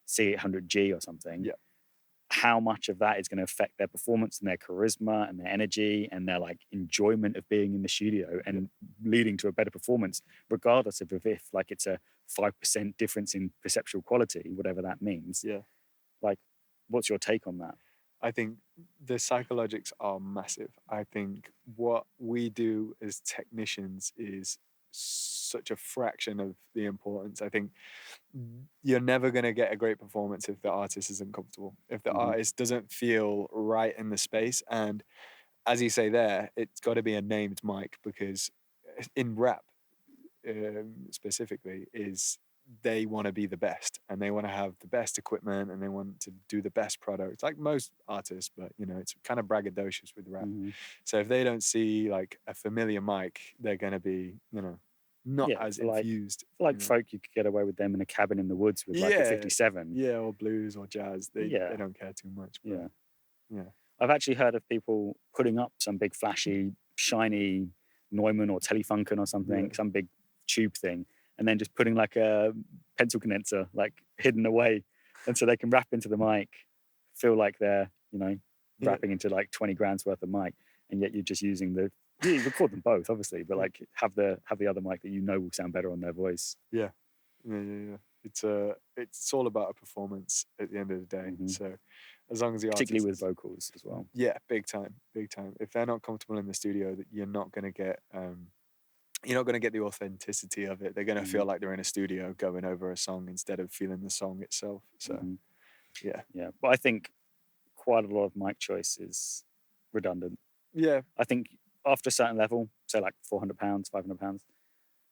Speaker 2: C800G or something.
Speaker 1: Yeah.
Speaker 2: How much of that is going to affect their performance and their charisma and their energy and their like enjoyment of being in the studio and leading to a better performance, regardless of if like it's a 5% difference in perceptual quality, whatever that means.
Speaker 1: Yeah.
Speaker 2: Like, what's your take on that?
Speaker 1: I think the psychologics are massive. I think what we do as technicians is such a fraction of the importance. I think you're never going to get a great performance if the artist isn't comfortable, if the artist doesn't feel right in the space. And as you say there, it's got to be a named mic, because in rap specifically is they want to be the best and they want to have the best equipment and they want to do the best product, like most artists, but you know, it's kind of braggadocious with rap. So if they don't see like a familiar mic, they're going to be, you know, not as infused.
Speaker 2: Like folk, you could get away with them in a cabin in the woods with like a 57.
Speaker 1: Yeah, or blues or jazz. They don't care too much. But, yeah.
Speaker 2: I've actually heard of people putting up some big flashy, shiny Neumann or Telefunken or something, some big tube thing, and then just putting like a pencil condenser like hidden away, and so they can rap into the mic, feel like they're, you know, rapping into like 20 grand's worth of mic, and yet you're just using you record them both obviously, but like have the other mic that you know will sound better on their voice.
Speaker 1: Yeah. it's all about a performance at the end of the day.
Speaker 2: Hmm.
Speaker 1: So as long as the
Speaker 2: Particularly
Speaker 1: artist
Speaker 2: with
Speaker 1: is,
Speaker 2: vocals as well.
Speaker 1: yeah, big time, big time. If they're not comfortable in the studio, that you're not going to get you're not going to get the authenticity of it. They're going to
Speaker 2: Hmm.
Speaker 1: feel like they're in a studio going over a song instead of feeling the song itself. So
Speaker 2: Hmm.
Speaker 1: yeah,
Speaker 2: Yeah, but I think quite a lot of mic choice is redundant.
Speaker 1: yeah,
Speaker 2: I think after a certain level, say like £400, £500,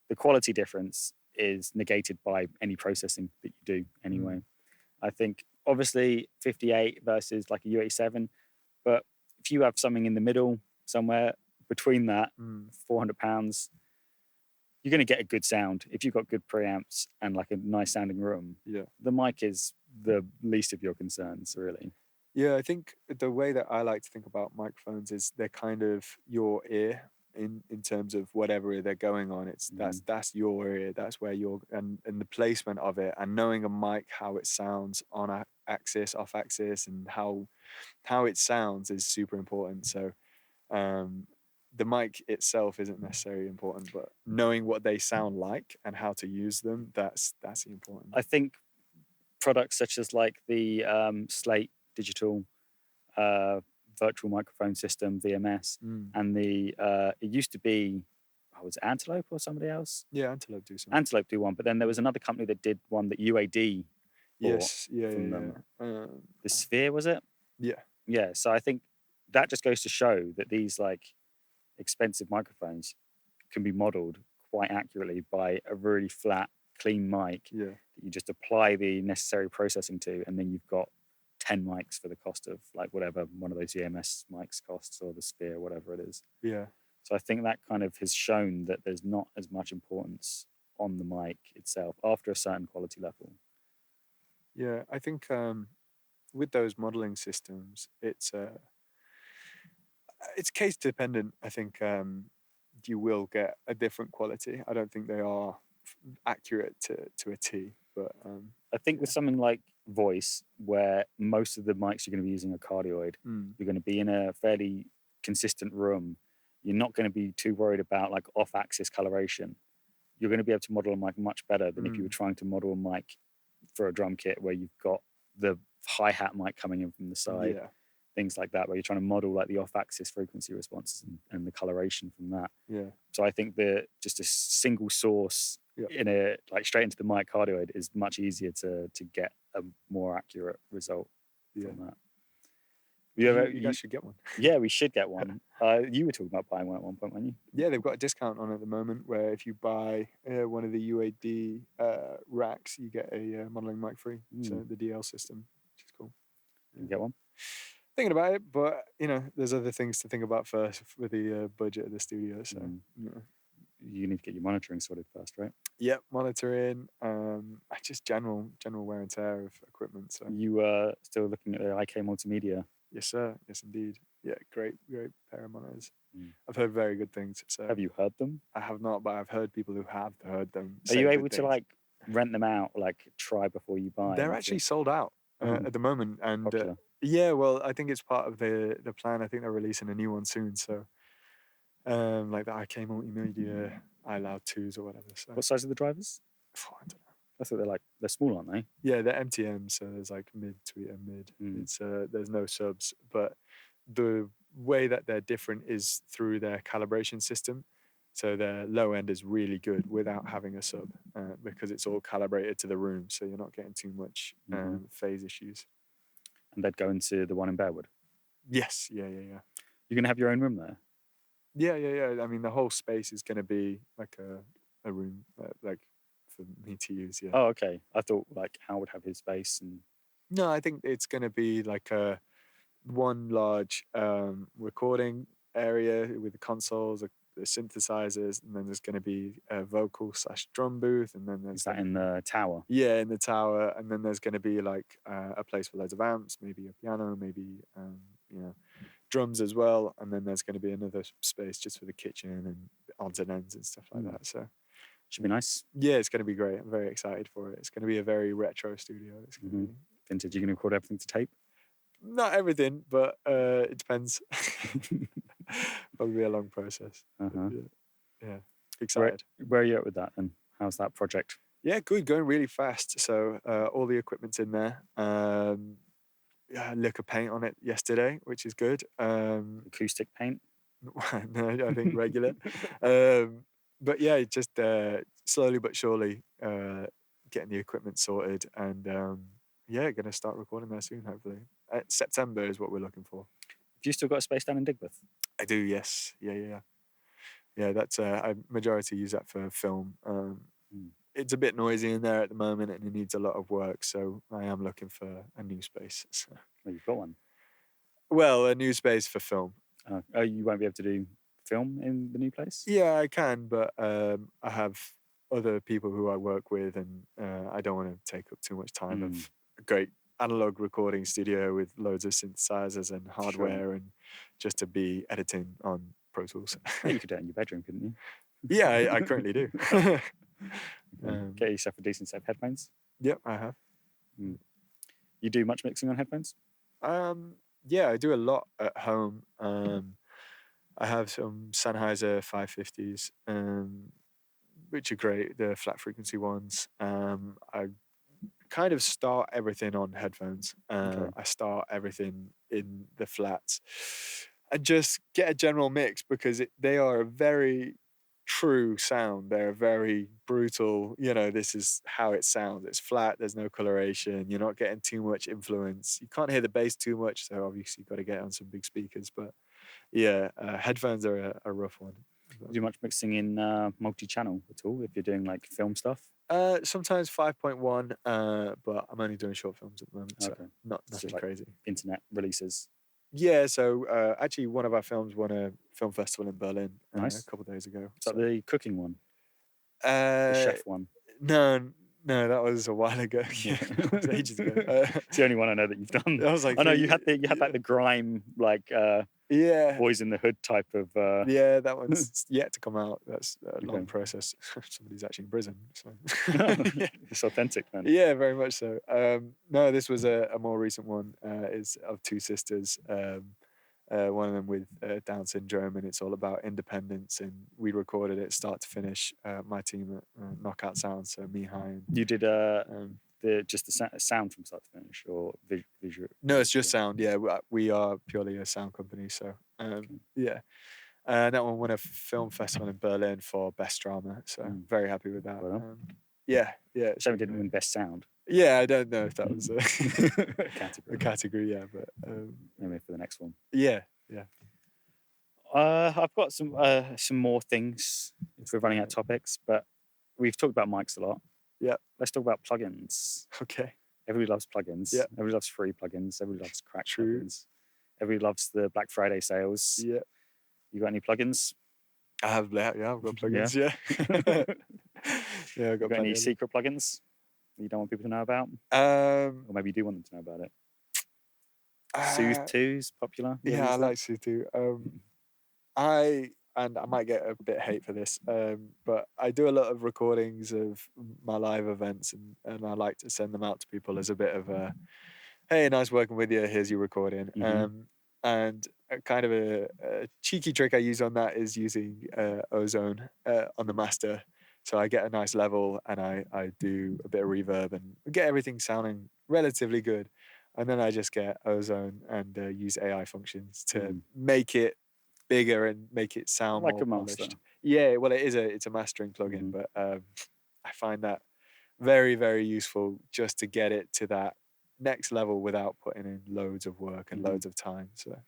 Speaker 2: the quality difference is negated by any processing that you do anyway.
Speaker 1: mm,
Speaker 2: I think obviously 58 versus like a U87, but if you have something in the middle somewhere between that,
Speaker 1: mm,
Speaker 2: £400, you're going to get a good sound. If you've got good preamps and like a nice sounding room,
Speaker 1: yeah.
Speaker 2: the mic is the least of your concerns, really.
Speaker 1: Yeah, I think the way that I like to think about microphones is they're kind of your ear in terms of whatever they're going on. It's
Speaker 2: Mm,
Speaker 1: that's your ear. That's where you're and the placement of it and knowing a mic how it sounds on a axis, off axis, and how it sounds is super important. So um, the mic itself isn't necessarily important, but knowing what they sound like and how to use them, that's the important.
Speaker 2: I think products such as like the Slate digital uh, virtual microphone system VMS,
Speaker 1: Mm.
Speaker 2: and the it used to be, was it Antelope or somebody else?
Speaker 1: Yeah, Antelope do some.
Speaker 2: Antelope do one, but then there was another company that did one that UAD bought
Speaker 1: Yes, yeah,
Speaker 2: from
Speaker 1: yeah,
Speaker 2: them.
Speaker 1: yeah.
Speaker 2: The Sphere, was it?
Speaker 1: Yeah.
Speaker 2: Yeah. So I think that just goes to show that these like expensive microphones can be modeled quite accurately by a really flat, clean mic
Speaker 1: Yeah,
Speaker 2: that you just apply the necessary processing to, and then you've got 10 mics for the cost of like whatever one of those EMS mics costs, or the Sphere, whatever it is.
Speaker 1: yeah,
Speaker 2: So I think that kind of has shown that there's not as much importance on the mic itself after a certain quality level.
Speaker 1: yeah. I think with those modeling systems, it's case dependent. I think you will get a different quality. I don't think they are accurate to a T, but
Speaker 2: I think with
Speaker 1: yeah,
Speaker 2: something like voice, where most of the mics you're going to be using are cardioid,
Speaker 1: mm,
Speaker 2: you're going to be in a fairly consistent room. You're not going to be too worried about like off-axis coloration. You're going to be able to model a mic much better than if you were
Speaker 1: mm,
Speaker 2: trying to model a mic for a drum kit where you've got the hi-hat mic coming in from the side,
Speaker 1: yeah,
Speaker 2: things like that, where you're trying to model like the off-axis frequency responses and the coloration from that.
Speaker 1: yeah,
Speaker 2: So I think that just a single source
Speaker 1: yeah,
Speaker 2: in a like straight into the mic cardioid is much easier to get a more accurate result
Speaker 1: yeah.
Speaker 2: from that. You ever,
Speaker 1: You guys should get one.
Speaker 2: yeah, we should get one. You were talking about buying one at one point, weren't you?
Speaker 1: Yeah, they've got a discount on at the moment where if you buy one of the UAD racks, you get a modeling mic free.
Speaker 2: Mm,
Speaker 1: So the DL system, which is cool.
Speaker 2: you
Speaker 1: Yeah.
Speaker 2: can get one.
Speaker 1: Thinking about it, but there's other things to think about first with the budget of the studio. So
Speaker 2: Mm.
Speaker 1: yeah,
Speaker 2: You need to get your monitoring sorted first, right?
Speaker 1: yeah, monitoring, just general wear and tear of equipment. So
Speaker 2: You still looking at the IK Multimedia.
Speaker 1: yes, sir, yes indeed. Yeah, great pair of monitors.
Speaker 2: Mm.
Speaker 1: I've heard very good things. So
Speaker 2: Have you heard them?
Speaker 1: I have not, but I've heard people who have heard them
Speaker 2: Are
Speaker 1: say
Speaker 2: you
Speaker 1: good
Speaker 2: able to
Speaker 1: things.
Speaker 2: like rent them out, like try before you buy
Speaker 1: They're
Speaker 2: and
Speaker 1: actually
Speaker 2: see?
Speaker 1: sold out
Speaker 2: Oh,
Speaker 1: at the moment, and
Speaker 2: popular.
Speaker 1: yeah, well, I think it's part of the plan. I think they're releasing a new one soon. So like the IK Multimedia iLoud 2s or whatever. So
Speaker 2: What size are the drivers?
Speaker 1: I don't know.
Speaker 2: I thought they're small, aren't they?
Speaker 1: Yeah, they're MTM, so there's like mid, tweeter, mid.
Speaker 2: Mm.
Speaker 1: It's there's no subs, but the way that they're different is through their calibration system. So their low end is really good without having a sub because it's all calibrated to the room, so you're not getting too much
Speaker 2: Hmm.
Speaker 1: phase issues.
Speaker 2: And they'd go into the one in Bearwood.
Speaker 1: Yes, yeah, yeah, yeah.
Speaker 2: You're gonna have your own room there.
Speaker 1: Yeah, yeah, yeah. I mean, the whole space is going to be like a room, like for me to use. Yeah.
Speaker 2: Oh, okay. I thought like Hal would have his space and.
Speaker 1: No, I think it's going to be like a one large recording area with the consoles, the synthesizers, and then there's going to be a vocal / drum booth, and then there's
Speaker 2: Is that
Speaker 1: going to
Speaker 2: in
Speaker 1: be
Speaker 2: the tower?
Speaker 1: yeah in the tower, and then there's going to be like a place for loads of amps, maybe a piano, maybe drums as well, and then there's going to be another space just for the kitchen and odds and ends and stuff like
Speaker 2: Mm.
Speaker 1: that. So
Speaker 2: Should be nice.
Speaker 1: yeah, it's going to be great. I'm very excited for it. It's going to be a very retro studio. It's going to be
Speaker 2: Vintage. You're gonna record everything to tape.
Speaker 1: not everything, but it depends. Probably a long process. But
Speaker 2: Uh-huh.
Speaker 1: yeah,
Speaker 2: Where
Speaker 1: excited.
Speaker 2: where are you at with that then? How's that project?
Speaker 1: Yeah, good. Going really fast. So all the equipment's in there. Yeah, liquor paint on it yesterday, which is good.
Speaker 2: Acoustic paint.
Speaker 1: No, I think regular. Um, but yeah, just slowly but surely getting the equipment sorted, and yeah, gonna start recording there soon. Hopefully, September is what we're looking for.
Speaker 2: Have you still got a space down in Digbeth?
Speaker 1: I do, yes. Yeah. That's I majority use that for film. It's a bit noisy in there at the moment, and it needs a lot of work. So I am looking for a new space. So.
Speaker 2: Well, you've got one.
Speaker 1: Well, a new space for film.
Speaker 2: Oh, you won't be able to do film in the new place?
Speaker 1: Yeah, I can, but I have other people who I work with, and I don't want to take up too much time of a great analog recording studio with loads of synthesizers and hardware, and just to be editing on Pro Tools.
Speaker 2: Yeah, you could do it in your bedroom, couldn't you?
Speaker 1: Yeah, I currently do.
Speaker 2: Get yourself a decent set of headphones.
Speaker 1: Yep, I have.
Speaker 2: You do much mixing on headphones?
Speaker 1: Yeah, I do a lot at home. I have some Sennheiser 550s, which are great, the flat frequency ones. I kind of start everything on headphones. I start everything in the flats and just get a general mix because they are a very true sound. They're very brutal. This is how it sounds. It's flat. There's no coloration. You're not getting too much influence. You can't hear the bass too much. So obviously you've got to get on some big speakers. But yeah, headphones are a rough one.
Speaker 2: Do you do much mixing in multi-channel at all if you're doing like film stuff?
Speaker 1: Sometimes 5.1, but I'm only doing short films at the moment, so nothing
Speaker 2: like
Speaker 1: crazy.
Speaker 2: Internet releases.
Speaker 1: Yeah, so actually one of our films won a film festival in Berlin a couple of days ago.
Speaker 2: Is that the cooking one? The chef one?
Speaker 1: No, that was a while ago. Yeah, that was ages ago.
Speaker 2: It's the only one I know that you've done.
Speaker 1: I was like,
Speaker 2: I know you had like the grime, like Boys in the Hood type of.
Speaker 1: Yeah, that one's yet to come out. That's a long process. Somebody's actually in prison. So.
Speaker 2: It's authentic, then.
Speaker 1: Yeah, very much so. No, this was a more recent one. It's of two sisters. One of them with Down syndrome, and it's all about independence. And we recorded it start to finish. My team at Knockout Sound, so Mihai. And,
Speaker 2: you did just the sound from start to finish, or visual?
Speaker 1: No, it's just sound. Yeah, we are purely a sound company. So yeah. That one won a film festival in Berlin for best drama. So very happy with that. Yeah.
Speaker 2: Shame it didn't win best sound.
Speaker 1: Yeah, I don't know if that was a category. Yeah, but
Speaker 2: maybe for the next one.
Speaker 1: Yeah.
Speaker 2: I've got some more things if we're running out of topics, but we've talked about mics a lot.
Speaker 1: Yeah.
Speaker 2: Let's talk about plugins.
Speaker 1: Okay.
Speaker 2: Everybody loves plugins.
Speaker 1: Yeah.
Speaker 2: Everybody loves free plugins. Everybody loves crack plugins. Everybody loves the Black Friday sales.
Speaker 1: Yeah.
Speaker 2: You got any plugins?
Speaker 1: I have. Yeah, I've got plugins. Yeah. I've got
Speaker 2: any secret plugins that you don't want people to know about? Or maybe you do want them to know about it. Soothe 2 is popular.
Speaker 1: Yeah, I like Soothe 2. I might get a bit of hate for this, but I do a lot of recordings of my live events, and I like to send them out to people as a bit of a, hey, nice working with you. Here's your recording. And kind of a cheeky trick I use on that is using Ozone on the master. So I get a nice level, and I do a bit of reverb and get everything sounding relatively good. And then I just get Ozone and use AI functions to make it bigger and make it sound
Speaker 2: like
Speaker 1: more
Speaker 2: a master.
Speaker 1: polished. Yeah, well, it's a mastering plugin, but I find that very, very useful just to get it to that next level without putting in loads of work and loads of time. So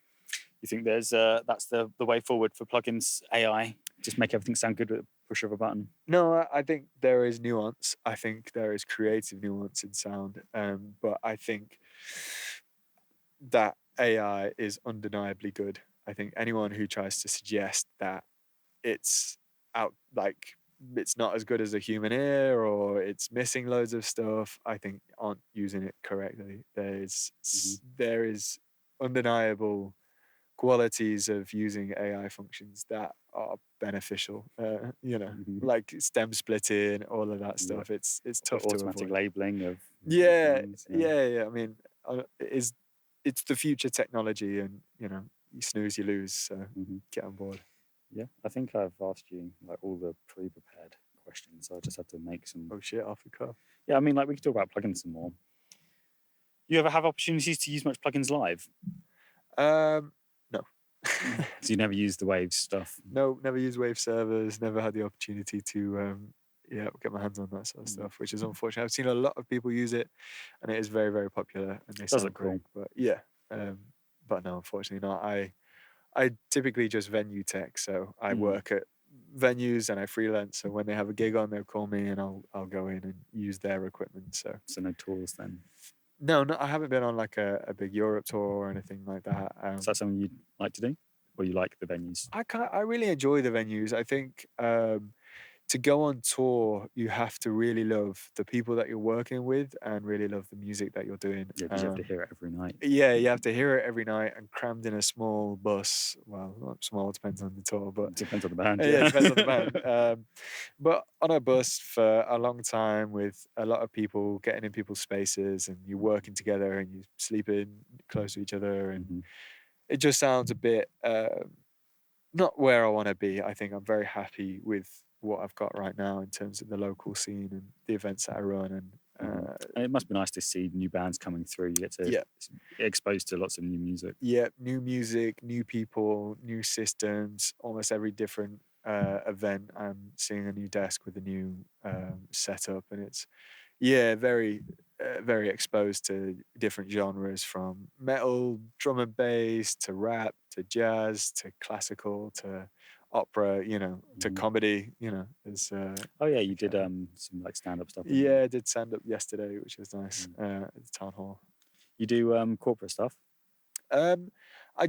Speaker 2: you think there's that's the way forward for plugins, AI? Just make everything sound good with a push of a button?
Speaker 1: No, I think there is nuance. I think there is creative nuance in sound, but I think that AI is undeniably good. I think anyone who tries to suggest that it's it's not as good as a human ear or it's missing loads of stuff, I think aren't using it correctly. There is undeniable qualities of using AI functions that are beneficial. Like stem splitting, all of that stuff. It's tough to avoid.
Speaker 2: Automatic labeling of
Speaker 1: yeah. I mean, it's the future technology, and you snooze, you lose. So get on board.
Speaker 2: Yeah, I think I've asked you like all the pre-prepared questions, so I just had to make some.
Speaker 1: Oh shit, off the cuff.
Speaker 2: Yeah, I mean, like we could talk about plugins some more. You ever have opportunities to use much plugins live?
Speaker 1: No.
Speaker 2: So you never use the Waves stuff?
Speaker 1: No, never used Wave servers. Never had the opportunity to get my hands on that sort of stuff, which is unfortunate. I've seen a lot of people use it, and it is very, very popular, and they
Speaker 2: Does
Speaker 1: sound
Speaker 2: look cool.
Speaker 1: great. But yeah, but no, unfortunately not. I typically just venue tech, so I work at venues and I freelance. So when they have a gig on, they'll call me and I'll go in and use their equipment. So
Speaker 2: no tours then?
Speaker 1: No, I haven't been on like a big Europe tour or anything like that.
Speaker 2: Is that something you'd like to do, or you like the venues?
Speaker 1: I really enjoy the venues. I think to go on tour, you have to really love the people that you're working with and really love the music that you're doing.
Speaker 2: Yeah, because you have to hear it every night.
Speaker 1: Yeah, you have to hear it every night and crammed in a small bus. Well, not small, depends on the tour, but
Speaker 2: it depends on the band.
Speaker 1: Yeah, it depends on the band. But on a bus for a long time with a lot of people, getting in people's spaces, and you're working together and you're sleeping close to each other, and it just sounds a bit not where I want to be. I think I'm very happy with what I've got right now in terms of the local scene and the events that I run. And
Speaker 2: it must be nice to see new bands coming through. You get to get exposed to lots of new music.
Speaker 1: Yeah, new music, new people, new systems. Almost every different event, I'm seeing a new desk with a new setup, and it's very very exposed to different genres, from metal, drum and bass, to rap, to jazz, to classical, to opera, to comedy, there's
Speaker 2: oh yeah, you did some like stand-up stuff.
Speaker 1: I did stand up yesterday, which was nice, at the town hall.
Speaker 2: You do corporate stuff?
Speaker 1: I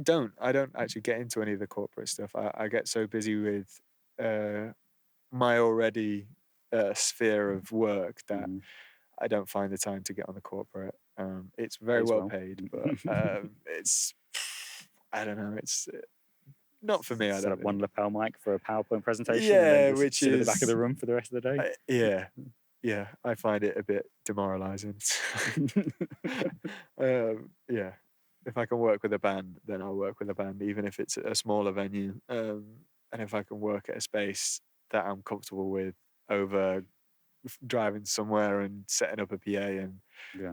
Speaker 1: don't actually get into any of the corporate stuff. I get so busy with my already sphere of work that I don't find the time to get on the corporate. It's very well paid, but it's I don't know. It's not for me. I
Speaker 2: Set
Speaker 1: don't
Speaker 2: up one lapel mic for a PowerPoint presentation.
Speaker 1: Yeah,
Speaker 2: and then just
Speaker 1: which
Speaker 2: sit
Speaker 1: is
Speaker 2: at the back of the room for the rest of the day.
Speaker 1: Yeah. I find it a bit demoralizing. Yeah. If I can work with a band, then I'll work with a band, even if it's a smaller venue. And if I can work at a space that I'm comfortable with over driving somewhere and setting up a PA and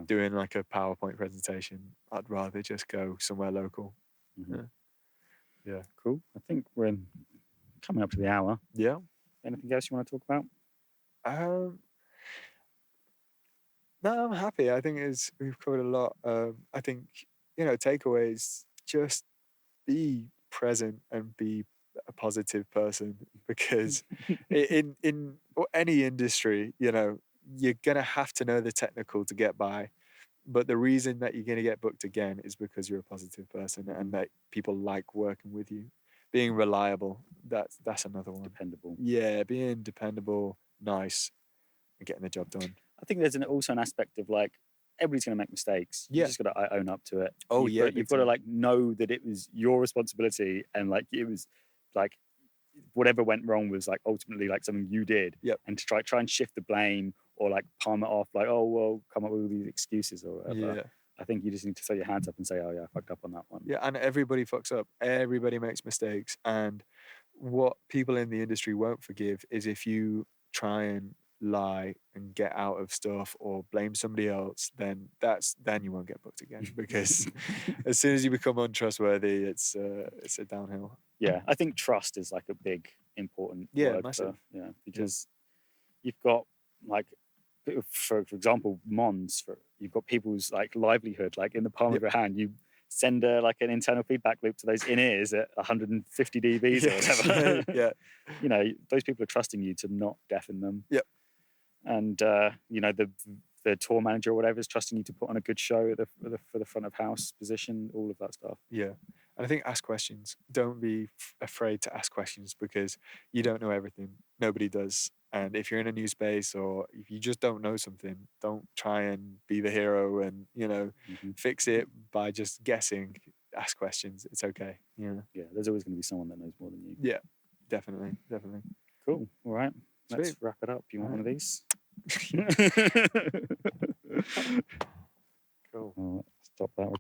Speaker 1: doing like a PowerPoint presentation, I'd rather just go somewhere local. Yeah.
Speaker 2: Cool. I think we're coming up to the hour.
Speaker 1: Yeah.
Speaker 2: Anything else you want to talk about?
Speaker 1: No, I'm happy. I think we've covered a lot. I think, takeaways, just be present and be a positive person, because in any industry, you're gonna have to know the technical to get by. But the reason that you're gonna get booked again is because you're a positive person and that people like working with you. Being reliable, that's another one.
Speaker 2: Dependable.
Speaker 1: Yeah, being dependable, nice, and getting the job done.
Speaker 2: I think there's also an aspect of like, everybody's going to make mistakes. You just got to own up to it. You've got to like know that it was your responsibility, and like it was like whatever went wrong was like ultimately like something you did. And to try and shift the blame or like palm it off, like, oh well, come up with all these excuses or whatever. I think you just need to throw your hands up and say, oh yeah, I fucked up on that one.
Speaker 1: Yeah, and everybody fucks up. Everybody makes mistakes, and what people in the industry won't forgive is if you try and lie and get out of stuff or blame somebody else. Then you won't get booked again, because as soon as you become untrustworthy, it's a downhill.
Speaker 2: Yeah, I think trust is like a big important word.
Speaker 1: Massive.
Speaker 2: Because you've got like, for example, Mons. You've got people's like livelihood like in the palm of your hand. You send like an internal feedback loop to those in-ears at 150 dBs or whatever. Those people are trusting you to not deafen them. And the tour manager or whatever is trusting you to put on a good show for the front of house position, all of that stuff.
Speaker 1: Yeah. And I think ask questions. Don't be afraid to ask questions, because you don't know everything. Nobody does. And if you're in a new space, or if you just don't know something, don't try and be the hero and, fix it by just guessing. Ask questions. It's okay. Yeah,
Speaker 2: there's always going to be someone that knows more than you.
Speaker 1: Yeah, definitely.
Speaker 2: Cool. All right. Let's wrap it up. You want one of these?
Speaker 1: Cool.
Speaker 2: Stop that.